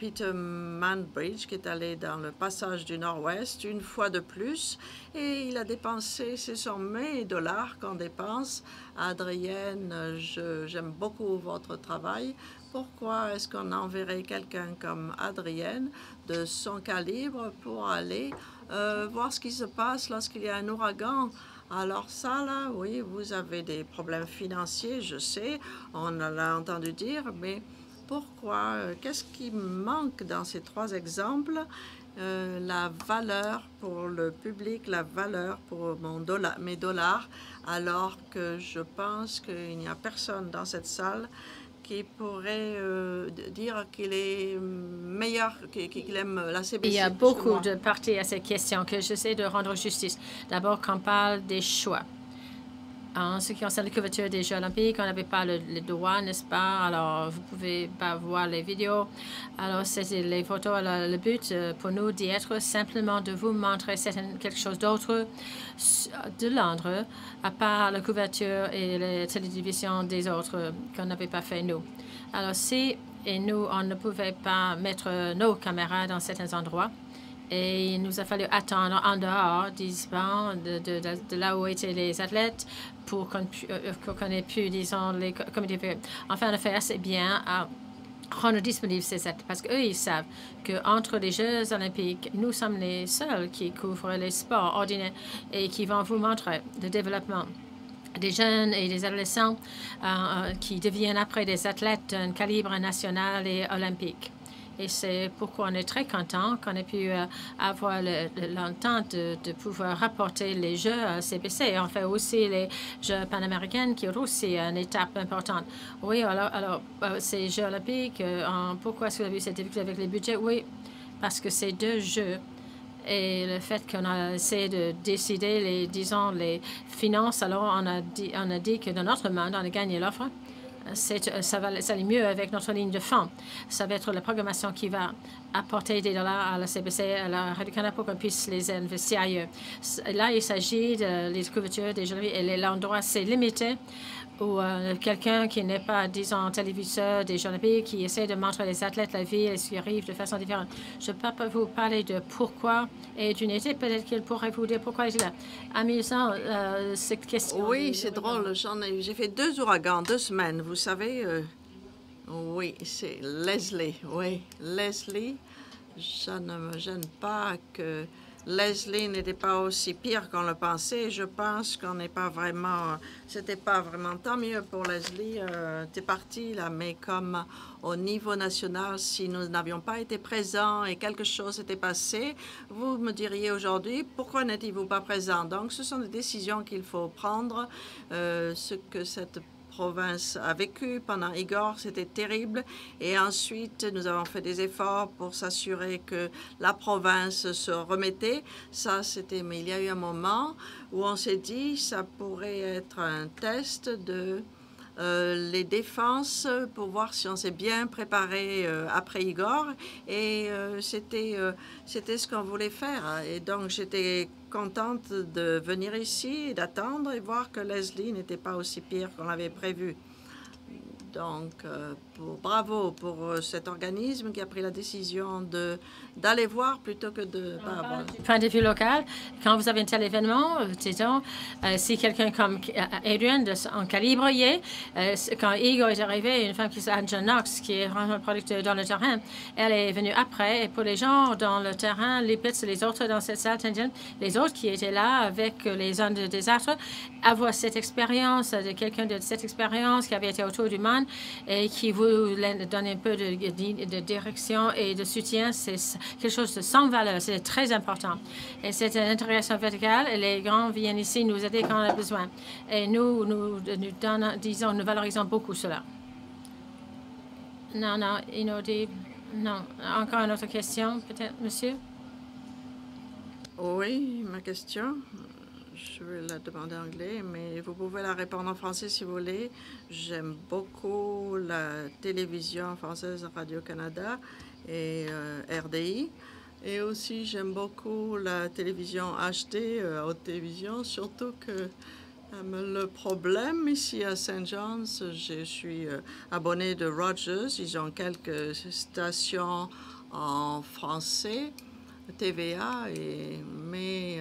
Peter Manbridge qui est allé dans le passage du Nord-Ouest une fois de plus et il a dépensé, ce sont mes dollars qu'on dépense. Adrienne, j'aime beaucoup votre travail. Pourquoi est-ce qu'on enverrait quelqu'un comme Adrienne de son calibre pour aller voir ce qui se passe lorsqu'il y a un ouragan? Alors ça, là, oui, vous avez des problèmes financiers, je sais, on l'a entendu dire, mais pourquoi? Qu'est-ce qui manque dans ces trois exemples? La valeur pour le public, la valeur pour mes dollars, alors que je pense qu'il n'y a personne dans cette salle qui pourrait dire qu'il est meilleur, qu'il aime la CBC. Il y a beaucoup de parties à cette question que j'essaie de rendre justice. D'abord, quand on parle des choix. En ce qui concerne la couverture des Jeux olympiques, on n'avait pas le droit, n'est-ce pas? Alors, vous ne pouvez pas voir les vidéos. Alors, c'était les photos. Alors, le but pour nous d'y être simplement de vous montrer quelque chose d'autre de Londres, à part la couverture et la télévision des autres qu'on n'avait pas fait nous. Alors, et nous, on ne pouvait pas mettre nos caméras dans certains endroits. Et il nous a fallu attendre en dehors, disons, de là où étaient les athlètes pour qu'on ait pu, disons, enfin, on a fait assez bien à rendre disponibles ces athlètes parce qu'eux, ils savent qu'entre les Jeux olympiques, nous sommes les seuls qui couvrent les sports ordinaires et qui vont vous montrer le développement des jeunes et des adolescents qui deviennent après des athlètes d'un calibre national et olympique. Et c'est pourquoi on est très content qu'on ait pu avoir l'entente de pouvoir rapporter les Jeux à CBC. On fait aussi les Jeux panaméricains qui sont aussi une étape importante. Oui, alors ces Jeux olympiques, pourquoi est-ce que vous avez eu cette difficulté avec les budgets? Oui, parce que c'est deux Jeux. Et le fait qu'on a essayé de décider, disons, les finances, alors on a dit que dans notre monde, on a gagné l'offre. Ça allait mieux avec notre ligne de fonds. Ça va être la programmation qui va apporter des dollars à la CBC, à la Radio-Canada pour qu'on puisse les investir ailleurs. Là, il s'agit des couvertures des Jeux et l'endroit, c'est limité ou quelqu'un qui n'est pas, disons, téléviseur des Jeux olympiques, qui essaie de montrer les athlètes la vie et ce qui arrive de façon différente. Je ne peux pas vous parler de pourquoi et d'unité. Peut-être qu'il pourrait vous dire pourquoi il est là. Amusant, cette question. Oui, c'est drôle. J'ai fait 2 ouragans, 2 semaines. Vous savez, oui, c'est Leslie. Oui, Leslie, ça ne me gêne pas que Leslie n'était pas aussi pire qu'on le pensait. Je pense qu'on n'est pas vraiment... C'était pas vraiment tant mieux pour Leslie. T'es parti là, mais comme au niveau national, si nous n'avions pas été présents et quelque chose s'était passé, vous me diriez aujourd'hui, pourquoi n'étiez-vous pas présent? Donc, ce sont des décisions qu'il faut prendre. Ce que cette province a vécu pendant Igor, c'était terrible. Et ensuite, nous avons fait des efforts pour s'assurer que la province se remettait. Ça, c'était... Mais il y a eu un moment où on s'est dit ça pourrait être un test de les défenses pour voir si on s'est bien préparé après Igor. Et c'était ce qu'on voulait faire. Et donc, j'étais contente de venir ici et d'attendre et voir que Leslie n'était pas aussi pire qu'on l'avait prévu. Donc, bravo pour cet organisme qui a pris la décision d'aller voir plutôt que de ne pas avoir. Du point de vue local, quand vous avez un tel événement, disons, si quelqu'un comme Adrienne en calibre y est, quand Igor est arrivé, une femme qui s'appelle John Knox, qui est un producteur dans le terrain, elle est venue après. Et pour les gens dans le terrain, les Pitts et les autres dans cette salle, les autres qui étaient là avec les zones de désastre, avoir cette expérience de quelqu'un de cette expérience qui avait été autour du monde, et qui vous donne un peu de direction et de soutien. C'est quelque chose de sans valeur. C'est très important. Et c'est une intégration verticale. Et les grands viennent ici nous aider quand on a besoin. Et nous valorisons beaucoup cela. Non, inaudible. Non. Encore une autre question, peut-être, monsieur? Oui, ma question. Je vais la demander en anglais, mais vous pouvez la répondre en français si vous voulez. J'aime beaucoup la télévision française Radio-Canada et RDI. Et aussi, j'aime beaucoup la télévision HD, haute télévision, surtout que le problème ici à St. John's, je suis abonné de Rogers. Ils ont quelques stations en français, TVA, mais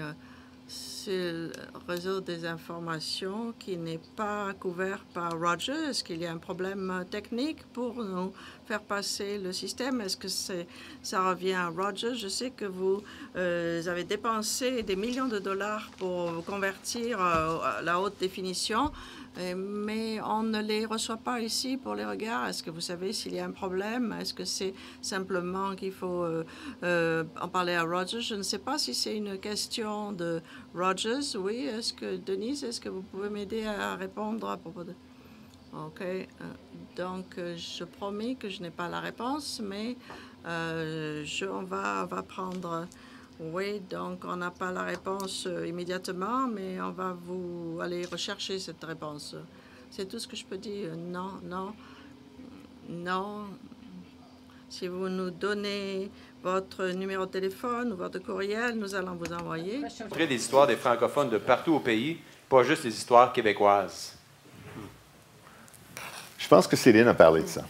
c'est le réseau des informations qui n'est pas couvert par Rogers. Est-ce qu'il y a un problème technique pour nous faire passer le système? Est-ce que ça revient à Rogers? Je sais que vous avez dépensé des millions de dollars pour convertir la haute définition, mais on ne les reçoit pas ici pour les regards. Est-ce que vous savez s'il y a un problème? Est-ce que c'est simplement qu'il faut en parler à Rogers? Je ne sais pas si c'est une question de Rogers. Oui, est-ce que, Denise, est-ce que vous pouvez m'aider à répondre à propos de... OK. Donc, je promets que je n'ai pas la réponse, mais on va prendre... Oui, donc on n'a pas la réponse immédiatement, mais on va vous aller rechercher cette réponse. C'est tout ce que je peux dire. Non. Si vous nous donnez votre numéro de téléphone ou votre courriel, nous allons vous envoyer. Des histoires des francophones de partout au pays, pas juste les histoires québécoises. Je pense que Céline a parlé de ça.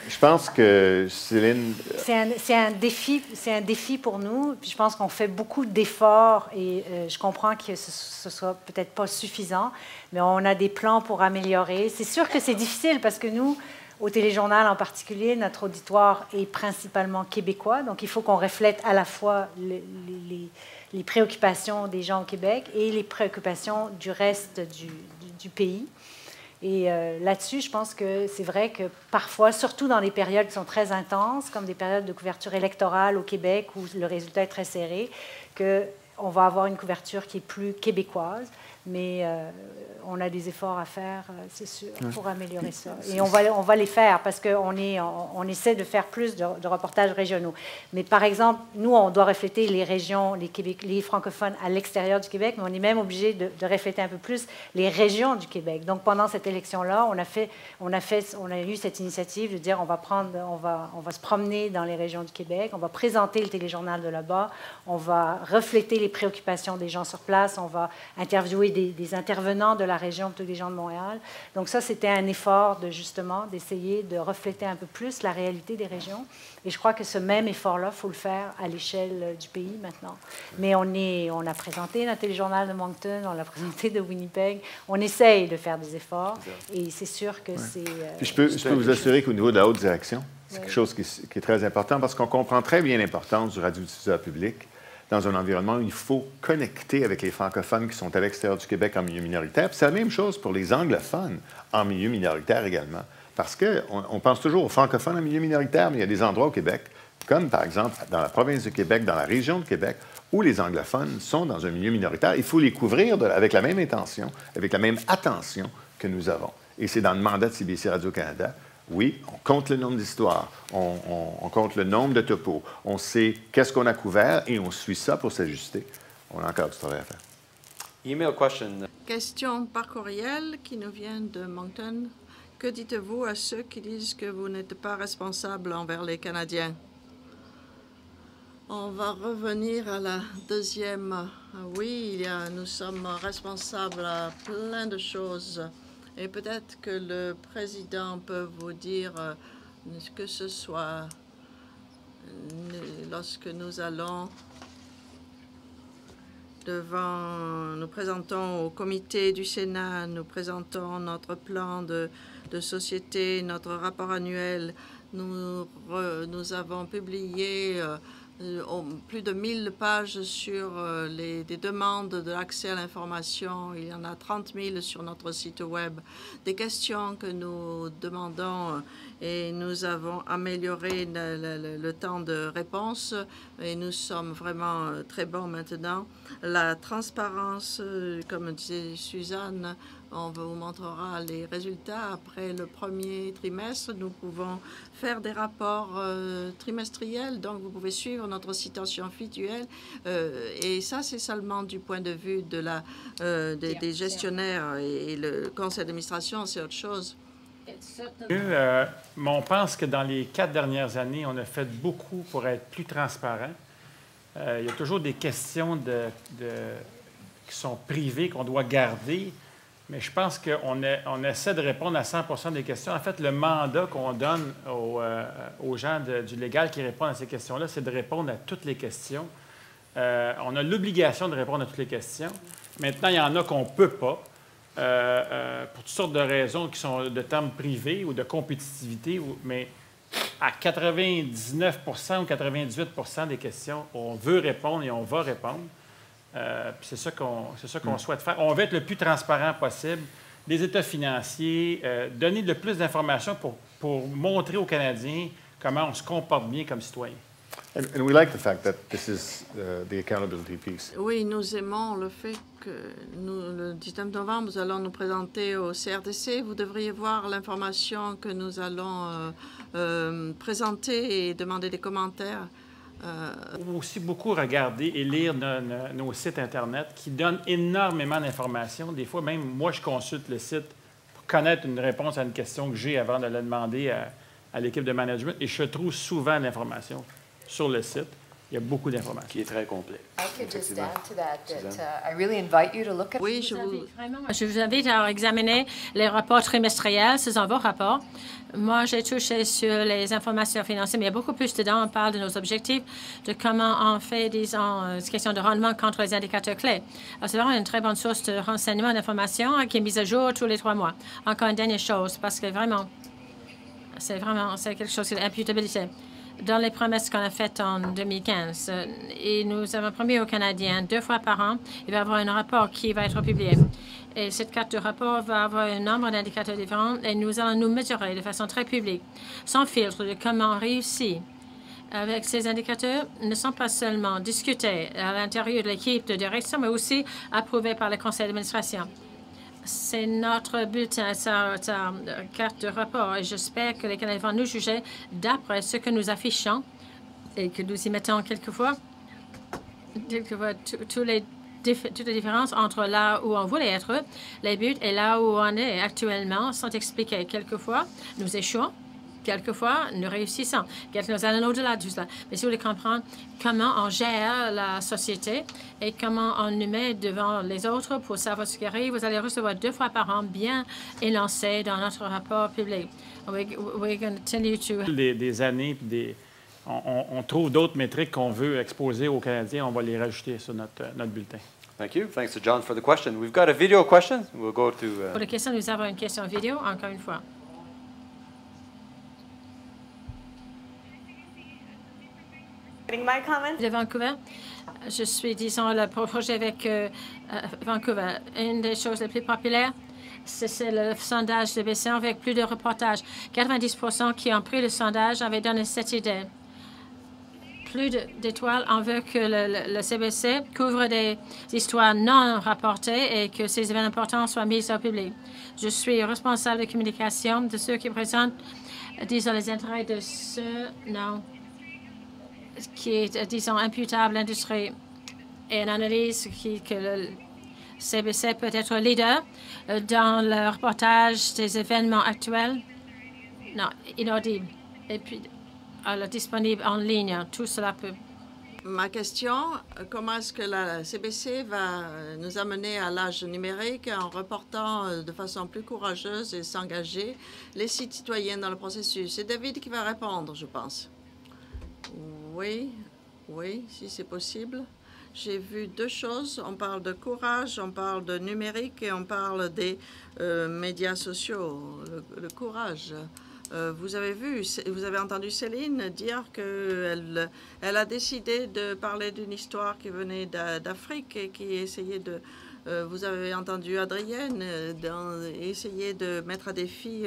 Je pense que Céline... C'est un défi pour nous. Puis je pense qu'on fait beaucoup d'efforts et je comprends que ce soit peut-être pas suffisant, mais on a des plans pour améliorer. C'est sûr que c'est difficile parce que nous, au Téléjournal en particulier, notre auditoire est principalement québécois. Donc, il faut qu'on reflète à la fois les préoccupations des gens au Québec et les préoccupations du reste du pays. Et là-dessus, je pense que c'est vrai que parfois, surtout dans des périodes qui sont très intenses, comme des périodes de couverture électorale au Québec où le résultat est très serré, qu'on va avoir une couverture qui est plus québécoise. Mais on a des efforts à faire, c'est sûr, pour améliorer ça. Et on va les faire parce qu'on essaie de faire plus de reportages régionaux. Mais par exemple, nous, on doit refléter les régions, les francophones à l'extérieur du Québec, mais on est même obligé de refléter un peu plus les régions du Québec. Donc, pendant cette élection-là, on a eu cette initiative de dire on va se promener dans les régions du Québec, on va présenter le téléjournal de là-bas, on va refléter les préoccupations des gens sur place, on va interviewer des intervenants de la région plutôt que des gens de Montréal. Donc ça, c'était un effort d'essayer de refléter un peu plus la réalité des régions. Et je crois que ce même effort-là, il faut le faire à l'échelle du pays maintenant. Mais on a présenté notre téléjournal de Moncton, on l'a présenté de Winnipeg. On essaye de faire des efforts et c'est sûr que c'est... Je peux vous assurer qu'au niveau de la haute direction, c'est quelque chose qui est très important parce qu'on comprend très bien l'importance du radiodiffuseur public dans un environnement où il faut connecter avec les francophones qui sont à l'extérieur du Québec en milieu minoritaire. Puis c'est la même chose pour les anglophones en milieu minoritaire également. Parce qu'on pense toujours aux francophones en milieu minoritaire, mais il y a des endroits au Québec, comme par exemple dans la province du Québec, dans la région de Québec, où les anglophones sont dans un milieu minoritaire. Il faut les couvrir avec la même intention, avec la même attention que nous avons. Et c'est dans le mandat de CBC Radio-Canada. Oui, on compte le nombre d'histoires, on compte le nombre de topos, on sait qu'est-ce qu'on a couvert et on suit ça pour s'ajuster. On a encore du travail à faire. Email question. Question par courriel qui nous vient de Moncton. Que dites-vous à ceux qui disent que vous n'êtes pas responsable envers les Canadiens? On va revenir à la deuxième. Oui, nous sommes responsables à plein de choses. Et peut-être que le président peut vous dire que ce soit lorsque nous allons nous présentons au comité du Sénat, nous présentons notre plan de société, notre rapport annuel, Nous avons publié plus de 1000 pages sur des demandes de l'accès à l'information. Il y en a 30 000 sur notre site web. Des questions que nous demandons et nous avons amélioré le temps de réponse et nous sommes vraiment très bons maintenant. La transparence, comme disait Suzanne, on vous montrera les résultats après le premier trimestre. Nous pouvons faire des rapports trimestriels, donc vous pouvez suivre notre citation fiduciaire. Et ça, c'est seulement du point de vue de des gestionnaires et le conseil d'administration, c'est autre chose. Mais on pense que dans les 4 dernières années, on a fait beaucoup pour être plus transparent. Il y a toujours des questions qui sont privées, qu'on doit garder. Mais je pense qu'on essaie de répondre à 100 des questions. En fait, le mandat qu'on donne aux gens du légal qui répondent à ces questions-là, c'est de répondre à toutes les questions. On a l'obligation de répondre à toutes les questions. Maintenant, il y en a qu'on ne peut pas, pour toutes sortes de raisons qui sont de termes privés ou de compétitivité. Mais à 99 ou 98 des questions, on veut répondre et on va répondre. C'est ça qu'on souhaite faire. On veut être le plus transparent possible, les états financiers, donner le plus d'informations pour montrer aux Canadiens comment on se comporte bien comme citoyen. And we like the fact that this is the accountability piece. Oui, nous aimons le fait que le 19 novembre, nous allons nous présenter au CRTC. Vous devriez voir l'information que nous allons présenter et demander des commentaires. On va aussi beaucoup regarder et lire nos sites Internet qui donnent énormément d'informations. Des fois, même moi, je consulte le site pour connaître une réponse à une question que j'ai avant de la demander à l'équipe de management. Et je trouve souvent l'information sur le site. Il y a beaucoup d'informations. Qui est très complet. Oui, je vous invite à examiner les rapports trimestriels, ce sont vos rapports. Moi, j'ai touché sur les informations financières, mais il y a beaucoup plus dedans. On parle de nos objectifs, de comment on fait, disons, questions de rendement contre les indicateurs clés. C'est vraiment une très bonne source de renseignements, d'informations qui est mise à jour tous les 3 mois. Encore une dernière chose, parce que vraiment, c'est quelque chose de l'imputabilité. Dans les promesses qu'on a faites en 2015, et nous avons promis aux Canadiens 2 fois par an, il va y avoir un rapport qui va être publié. Et cette carte de rapport va avoir un nombre d'indicateurs différents et nous allons nous mesurer de façon très publique, sans filtre, de comment on réussit. Avec ces indicateurs, ne sont pas seulement discutés à l'intérieur de l'équipe de direction, mais aussi approuvés par le conseil d'administration. C'est notre bulletin, sa carte de rapport. Et j'espère que les Canadiens vont nous juger d'après ce que nous affichons et que nous y mettons quelquefois toutes les différences entre là où on voulait être, les buts, et là où on est actuellement sont expliqués. Quelquefois, nous échouons. Quelquefois, nous réussissons. Quelquefois, nous allons au-delà de tout cela. Mais si vous voulez comprendre comment on gère la société et comment on nous met devant les autres pour savoir ce qui arrive, vous allez recevoir 2 fois par an bien énoncé dans notre rapport public. We're going to continue to... Des années, on trouve d'autres métriques qu'on veut exposer aux Canadiens. On va les rajouter sur notre bulletin. Thank you. Thanks to John for the question. We've got a video question. We'll go to... Pour la question, nous avons une question vidéo, encore une fois. De Vancouver, je suis, disons, le projet avec Vancouver. Une des choses les plus populaires, c'est le sondage de BC avec plus de reportages. 90% qui ont pris le sondage avaient donné cette idée. Plus d'étoiles, on veut que le CBC couvre des histoires non rapportées et que ces événements importants soient mis au public. Je suis responsable de communication de ceux qui présentent, disons, les intérêts de ceux, non, qui est, disons, imputable à l'industrie, et une analyse que le CBC peut être leader dans le reportage des événements actuels. Non, inaudible. Et puis, disponible en ligne. Tout cela peut. Ma question, comment est-ce que la CBC va nous amener à l'âge numérique en reportant de façon plus courageuse et s'engager les citoyens dans le processus? C'est David qui va répondre, je pense. Oui, si c'est possible. J'ai vu 2 choses. On parle de courage, on parle de numérique et on parle des médias sociaux. Le courage. Vous avez entendu Céline dire qu'elle a décidé de parler d'une histoire qui venait d'Afrique et qui essayait de... vous avez entendu Adrienne essayer de mettre à défi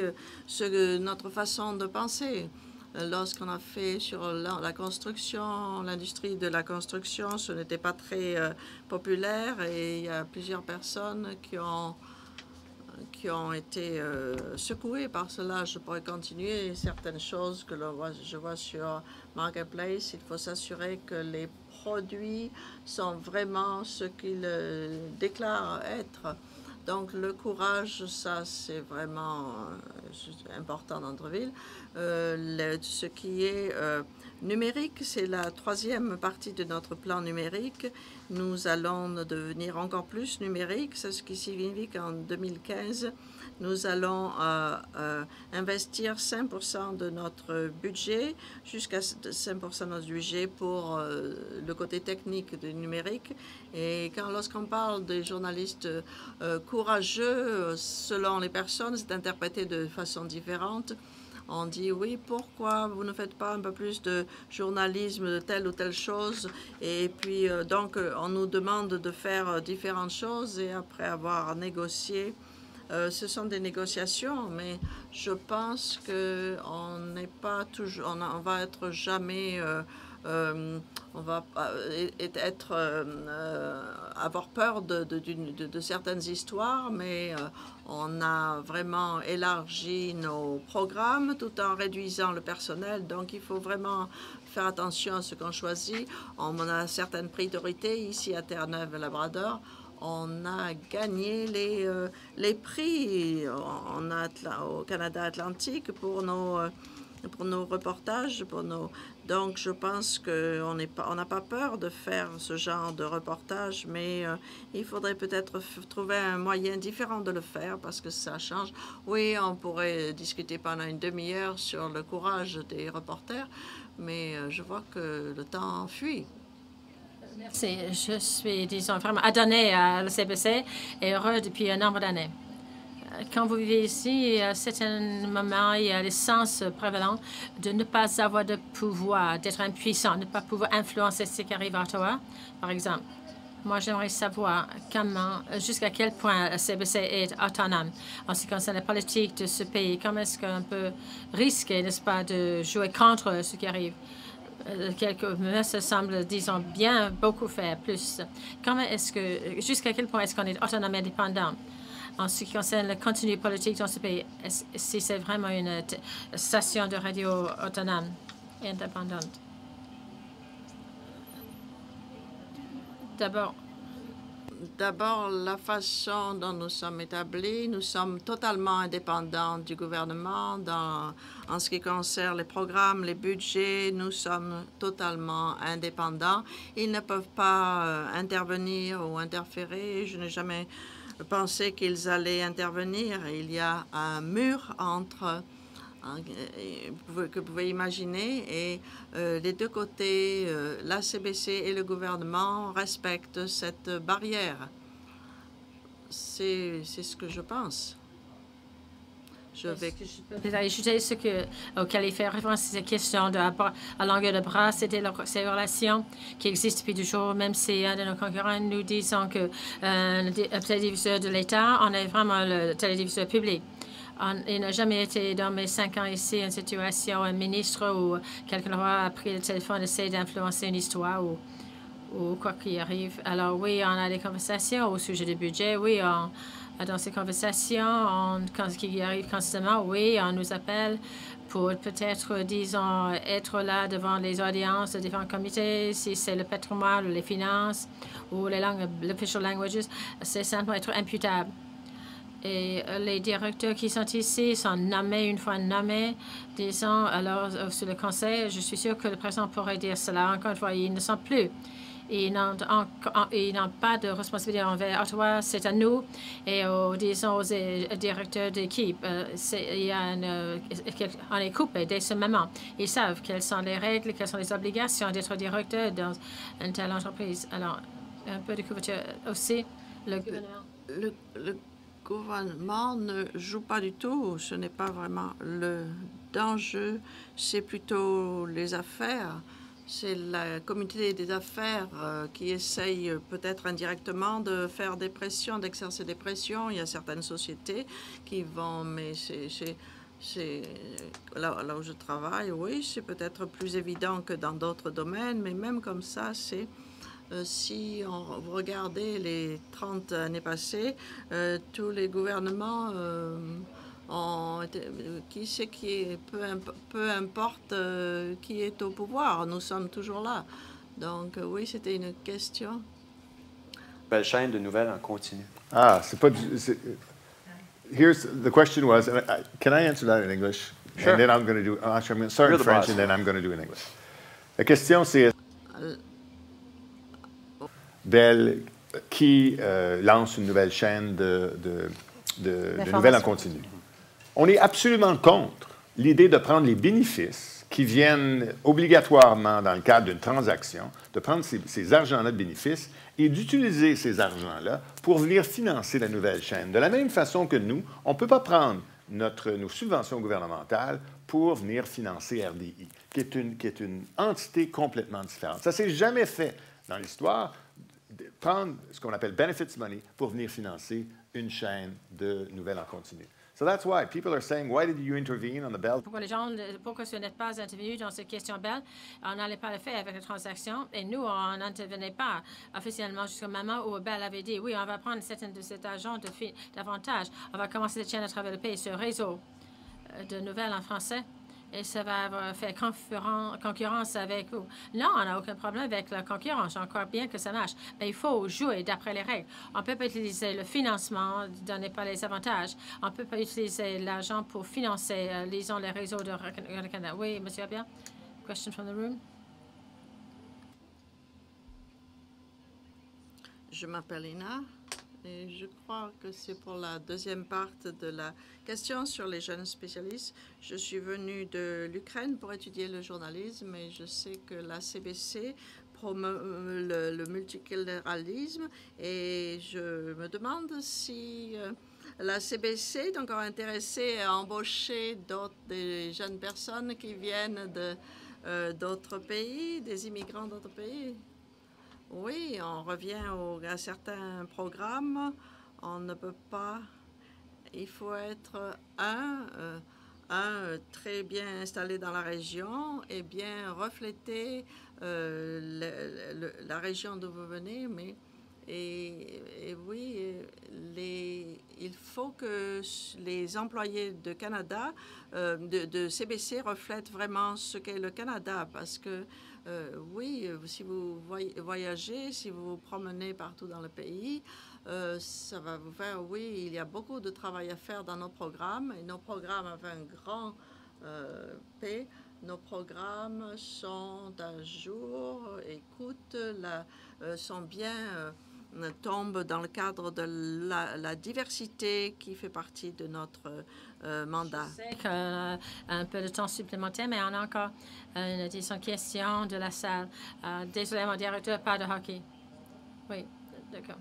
notre façon de penser. Lorsqu'on a fait sur la construction, l'industrie de la construction, ce n'était pas très populaire et il y a plusieurs personnes qui ont été secouées par cela. Je pourrais continuer certaines choses que je vois sur Marketplace. Il faut s'assurer que les produits sont vraiment ce qu'ils déclarent être. Donc, le courage, ça, c'est vraiment important dans notre ville. Ce qui est numérique, c'est la troisième partie de notre plan numérique. Nous allons devenir encore plus numérique. C'est ce qui signifie qu'en 2015, nous allons investir 5% de notre budget, jusqu'à 5% de notre budget pour le côté technique du numérique. Et lorsqu'on parle des journalistes courageux, selon les personnes, c'est interprété de façon différente. On dit oui, pourquoi vous ne faites pas un peu plus de journalisme de telle ou telle chose? Et puis, donc, on nous demande de faire différentes choses et après avoir négocié, ce sont des négociations, mais je pense qu'on n'est pas toujours, on va être jamais, on va avoir peur de certaines histoires, mais on a vraiment élargi nos programmes tout en réduisant le personnel. Donc, il faut vraiment faire attention à ce qu'on choisit. On a certaines priorités ici à Terre-Neuve-Labrador. On a gagné les prix au Canada Atlantique pour nos reportages, donc je pense qu'on n'a pas peur de faire ce genre de reportage, mais il faudrait peut-être trouver un moyen différent de le faire parce que ça change. Oui, on pourrait discuter pendant une demi-heure sur le courage des reporters, mais je vois que le temps fuit. Merci. Je suis, disons, vraiment adonnée à la CBC et heureux depuis un nombre d'années. Quand vous vivez ici, à certains moments, il y a l'essence prévalente de ne pas avoir de pouvoir, d'être impuissant, de ne pas pouvoir influencer ce qui arrive à Ottawa, par exemple. Moi, j'aimerais savoir jusqu'à quel point la CBC est autonome en ce qui concerne la politique de ce pays. Comment est-ce qu'on peut risquer, n'est-ce pas, de jouer contre ce qui arrive? Quelques ministres semblent, disons, bien beaucoup faire plus. Jusqu'à quel point est-ce qu'on est autonome et indépendant en ce qui concerne le contenu politique dans ce pays? Si c'est vraiment une station de radio autonome et indépendante? D'abord, la façon dont nous sommes établis, nous sommes totalement indépendants du gouvernement en ce qui concerne les programmes, les budgets. Nous sommes totalement indépendants. Ils ne peuvent pas intervenir ou interférer. Je n'ai jamais pensé qu'ils allaient intervenir. Il y a un mur que vous pouvez imaginer, et les deux côtés, la CBC et le gouvernement, respectent cette barrière. C'est ce que je pense. Je vais ajouter auquel il fait référence, ces questions à longueur de bras, c'était ces relations qui existent depuis toujours, même si un de nos concurrents nous disons que le télédiffuseur de l'État, on est vraiment le télédiffuseur public. Il n'a jamais été dans mes 5 ans ici une situation, un ministre ou quelqu'un a pris le téléphone et essayé d'influencer une histoire ou quoi qu'il arrive. Alors oui, on a des conversations au sujet du budget. Oui, dans ces conversations, quand il arrive constamment, oui, on nous appelle pour peut-être, disons, être là devant les audiences de différents comités, si c'est le patrimoine ou les finances ou les langues, l'official languages, c'est simplement être imputable. Et les directeurs qui sont ici sont nommés, une fois nommés, disons, alors sur le conseil, je suis sûre que le président pourrait dire cela. Encore une fois, ils ne sont plus. Ils n'ont pas de responsabilité envers Ottawa, c'est à nous et disons aux directeurs d'équipe. On est coupé dès ce moment. Ils savent quelles sont les règles, quelles sont les obligations d'être directeur dans une telle entreprise. Alors, un peu de couverture aussi. Le gouvernement ne joue pas du tout. Ce n'est pas vraiment le d'enjeu, c'est plutôt les affaires. C'est la communauté des affaires qui essaye peut-être indirectement de faire des pressions, d'exercer des pressions. Il y a certaines sociétés qui vont, mais c'est là où je travaille, oui, c'est peut-être plus évident que dans d'autres domaines, mais même comme ça, c'est si vous regardez les 30 années passées, tous les gouvernements qui c'est qui est, peu importe qui est au pouvoir, nous sommes toujours là. Donc oui, c'était une question. Belle chaîne de nouvelles en continu. Ah, c'est pas. Here's the question was. Can I answer that in English? Sure. And then I'm going to do. Actually, I'm going to start in French and then I'm going to do in English. La question c'est Bell qui lance une nouvelle chaîne de nouvelles en continu. On est absolument contre l'idée de prendre les bénéfices qui viennent obligatoirement dans le cadre d'une transaction, de prendre ces argents-là de bénéfices et d'utiliser ces argents-là pour venir financer la nouvelle chaîne. De la même façon que nous, on ne peut pas prendre nos subventions gouvernementales pour venir financer RDI, qui est une entité complètement différente. Ça ne s'est jamais fait dans l'histoire, prendre ce qu'on appelle benefits money pour venir financer une chaîne de nouvelles en continu. So that's why people are saying, why did you intervene on the Bell? Pourquoi vous n'êtes pas intervenu dans cette question Bell? On n'allait pas le faire avec la transaction et nous, on n'intervenait pas officiellement jusqu'au moment où Bell avait dit, oui, on va prendre certains de cet argent davantage. On va commencer cette chaîne à travers le pays, ce réseau de nouvelles en français. Et ça va faire concurrence avec vous. Non, on n'a aucun problème avec la concurrence. Je crois bien que ça marche. Mais il faut jouer d'après les règles. On ne peut pas utiliser le financement, donner pas les avantages. On ne peut pas utiliser l'argent pour financer, lisons, les réseaux de Canada. Oui, monsieur Abia? Question from the room? Je m'appelle Ina. Et je crois que c'est pour la deuxième partie de la question sur les jeunes spécialistes. Je suis venue de l'Ukraine pour étudier le journalisme et je sais que la CBC promeut le multiculturalisme et je me demande si la CBC est encore intéressée à embaucher des jeunes personnes qui viennent d'autres pays, des immigrants d'autres pays. Oui, on revient à certains programmes. On ne peut pas. Il faut être très bien installé dans la région et bien refléter la région d'où vous venez. Mais oui, il faut que les employés de Canada, de CBC, reflètent vraiment ce qu'est le Canada, parce que oui, si vous voyagez, si vous vous promenez partout dans le pays, ça va vous faire, oui, il y a beaucoup de travail à faire dans nos programmes, et nos programmes avaient un grand P. Nos programmes sont à jour, sont bien, tombent dans le cadre de la diversité qui fait partie de notre mandat. Je sais qu'on a un peu de temps supplémentaire, mais on a encore une question de la salle. Désolé, mon directeur, pas de hockey. Oui, d'accord.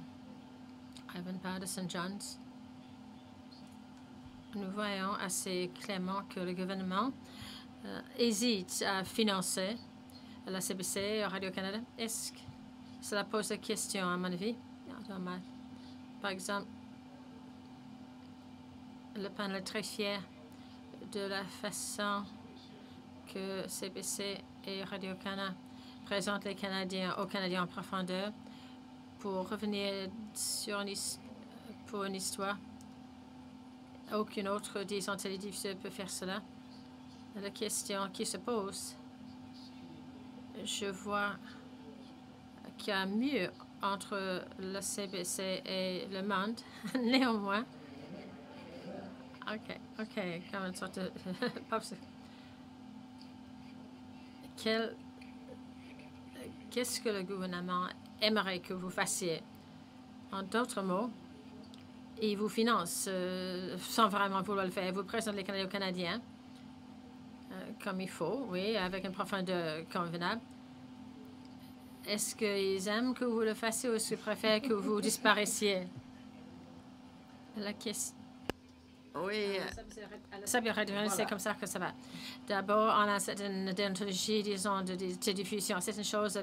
Ivan Powder, St. John's. Nous voyons assez clairement que le gouvernement hésite à financer la CBC, Radio-Canada. Est-ce que cela pose la question, à mon avis? Par exemple, le panel est très fier de la façon que CBC et Radio-Canada présentent les Canadiens aux Canadiens en profondeur pour revenir sur une histoire. Aucune autre, disons, télédiffuseur peut faire cela. La question qui se pose, je vois qu'il y a mieux entre le CBC et le monde, néanmoins. OK, comme une sorte de... Qu'est-ce que le gouvernement aimerait que vous fassiez? En d'autres mots, il vous finance sans vraiment vouloir le faire. Vous présente les Canadiens aux Canadiens comme il faut, oui, avec une profondeur convenable. Est-ce qu'ils aiment que vous le fassiez ou est-ce qu'ils préfèrent que vous disparaissiez? La question. Oui. C'est comme ça que ça va. D'abord, on a certaines déontologies, disons, de diffusion. C'est une chose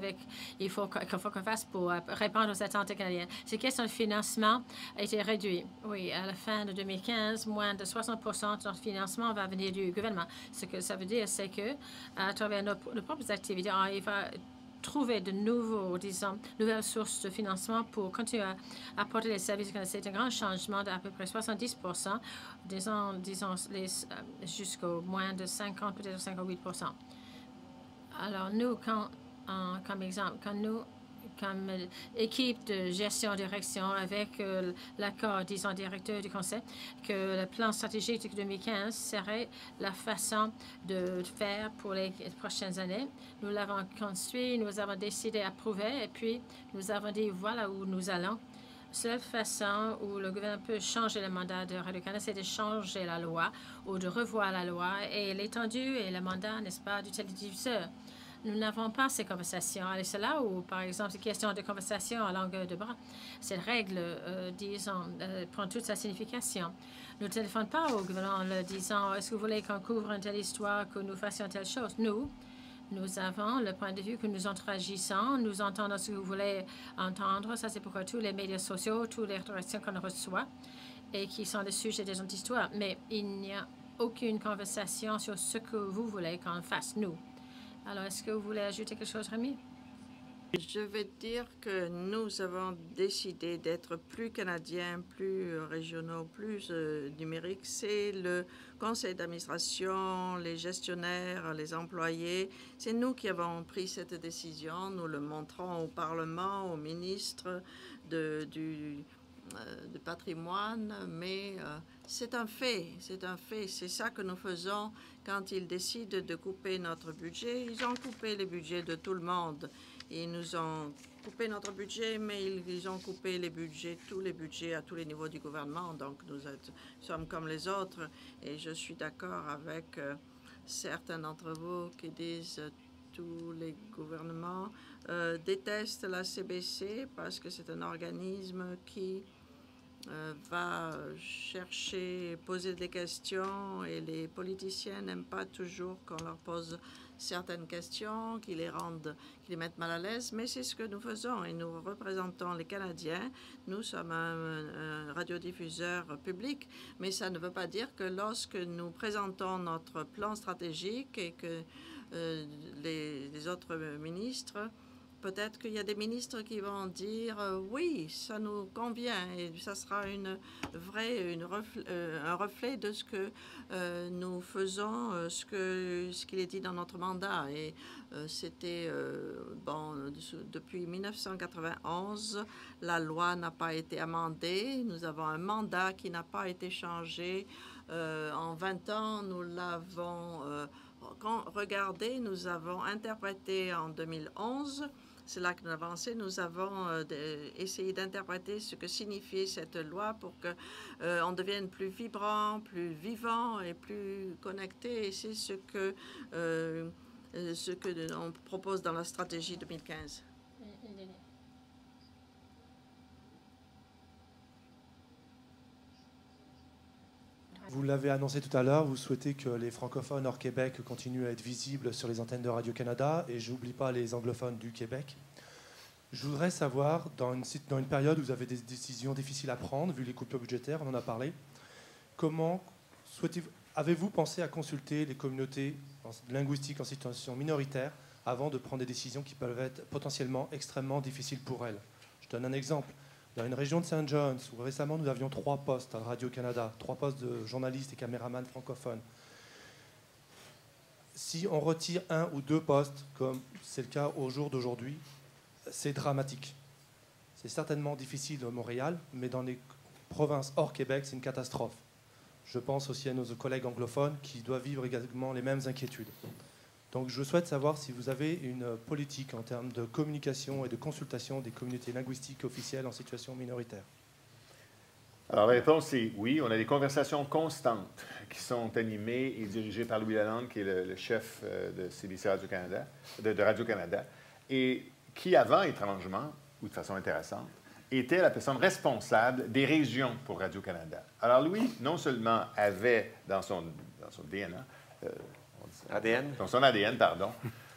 qu'il faut qu'on fasse pour répondre aux attentes canadiennes. Cette question de financement a été réduite. Oui, à la fin de 2015, moins de 60% de notre financement va venir du gouvernement. Ce que ça veut dire, c'est que à travers nos propres activités, il va trouver de nouvelles sources de financement pour continuer à apporter les services. C'est un grand changement d'à peu près 70%, disons jusqu'au moins de 50, peut-être 58%. Alors, nous, comme exemple, quand nous, comme équipe de gestion-direction avec l'accord, disons, directeur du Conseil, que le plan stratégique de 2015 serait la façon de faire pour les prochaines années. Nous l'avons construit, nous avons décidé d'approuver et puis nous avons dit voilà où nous allons. La seule façon où le gouvernement peut changer le mandat de Radio-Canada, c'est de changer la loi ou de revoir la loi et l'étendue et le mandat, n'est-ce pas, du télédiffuseur. Nous n'avons pas ces conversations. Et c'est là où, par exemple, ces questions de conversation à longueur de bras, cette règle, disons, prend toute sa signification. Nous ne téléphonons pas au gouvernement en leur disant « Est-ce que vous voulez qu'on couvre une telle histoire, que nous fassions telle chose ?» Nous avons le point de vue que nous interagissons, nous entendons ce que vous voulez entendre. Ça, c'est pourquoi tous les médias sociaux, toutes les réactions qu'on reçoit et qui sont le sujet des autres histoires. Mais il n'y a aucune conversation sur ce que vous voulez qu'on fasse, nous. Alors, est-ce que vous voulez ajouter quelque chose, Rémi? Je vais dire que nous avons décidé d'être plus canadiens, plus régionaux, plus numériques. C'est le conseil d'administration, les gestionnaires, les employés. C'est nous qui avons pris cette décision. Nous le montrons au Parlement, au ministre du patrimoine, mais c'est un fait, c'est un fait. C'est ça que nous faisons quand ils décident de couper notre budget. Ils ont coupé le budget de tout le monde. Ils nous ont coupé notre budget, mais ils ont coupé les budgets, tous les budgets à tous les niveaux du gouvernement. Donc nous sommes comme les autres. Et je suis d'accord avec certains d'entre vous qui disent tous les gouvernements détestent la CBC parce que c'est un organisme qui va chercher, poser des questions et les politiciens n'aiment pas toujours qu'on leur pose certaines questions, qui les mettent mal à l'aise, mais c'est ce que nous faisons et nous représentons les Canadiens. Nous sommes un radiodiffuseur public, mais ça ne veut pas dire que lorsque nous présentons notre plan stratégique et que les autres ministres, peut-être qu'il y a des ministres qui vont dire oui, ça nous convient et ça sera un reflet de ce que nous faisons, ce qu'il est dit dans notre mandat. Et c'était depuis 1991, la loi n'a pas été amendée. Nous avons un mandat qui n'a pas été changé. En 20 ans, nous l'avons regardé, nous avons interprété en 2011. C'est là que nous avons avancé. Nous avons essayé d'interpréter ce que signifiait cette loi pour qu'on devienne plus vibrant, plus vivant et plus connecté. Et c'est ce que on propose dans la stratégie 2015. Vous l'avez annoncé tout à l'heure, vous souhaitez que les francophones hors Québec continuent à être visibles sur les antennes de Radio-Canada, et je n'oublie pas les anglophones du Québec. Je voudrais savoir, dans une période où vous avez des décisions difficiles à prendre, vu les coupures budgétaires, on en a parlé, avez-vous pensé à consulter les communautés linguistiques en situation minoritaire avant de prendre des décisions qui peuvent être potentiellement extrêmement difficiles pour elles? Je donne un exemple. Dans une région de St. John's, où récemment nous avions 3 postes à Radio-Canada, 3 postes de journalistes et caméramans francophones. Si on retire 1 ou 2 postes, comme c'est le cas au jour d'aujourd'hui, c'est dramatique. C'est certainement difficile à Montréal, mais dans les provinces hors Québec, c'est une catastrophe. Je pense aussi à nos collègues anglophones qui doivent vivre également les mêmes inquiétudes. Donc je souhaite savoir si vous avez une politique en termes de communication et de consultation des communautés linguistiques officielles en situation minoritaire. Alors la réponse est oui. On a des conversations constantes qui sont animées et dirigées par Louis Lalonde, qui est le chef de CBC Radio-Canada, de Radio-Canada, et qui avant, étrangement, ou de façon intéressante, était la personne responsable des régions pour Radio-Canada. Alors, Louis, non seulement avait dans son DNA, dans son ADN, pardon,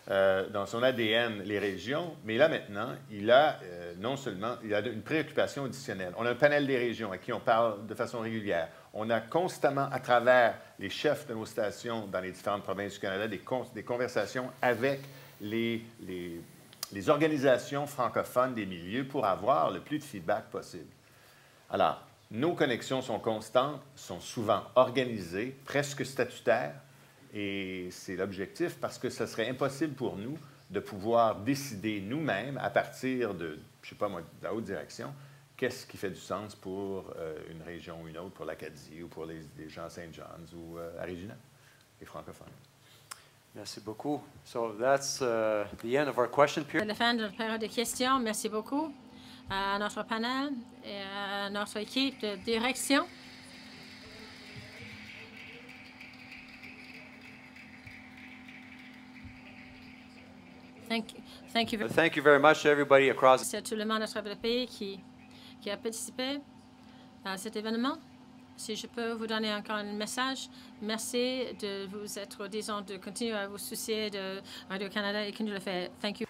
dans son ADN les régions, mais là maintenant, il a non seulement il a une préoccupation additionnelle. On a un panel des régions à qui on parle de façon régulière. On a constamment, à travers les chefs de nos stations dans les différentes provinces du Canada, des conversations avec les organisations francophones des milieux pour avoir le plus de feedback possible. Alors, nos connexions sont constantes, sont souvent organisées, presque statutaires, et c'est l'objectif parce que ce serait impossible pour nous de pouvoir décider nous-mêmes, à partir de, je ne sais pas moi, de la haute direction, qu'est-ce qui fait du sens pour une région ou une autre, pour l'Acadie ou pour les gens à St. John's ou à Regina, les francophones. Merci beaucoup. So that's the end of our question period. C'est la fin de la période de questions. Merci beaucoup à notre panel et à notre équipe de direction. Thank you very much to everybody across. C'est tout le monde à travers le pays qui a participé à cet événement. Si je peux vous donner encore un message, merci de vous être, disons, de continuer à vous soucier de Radio-Canada et que nous le fait. Thank you.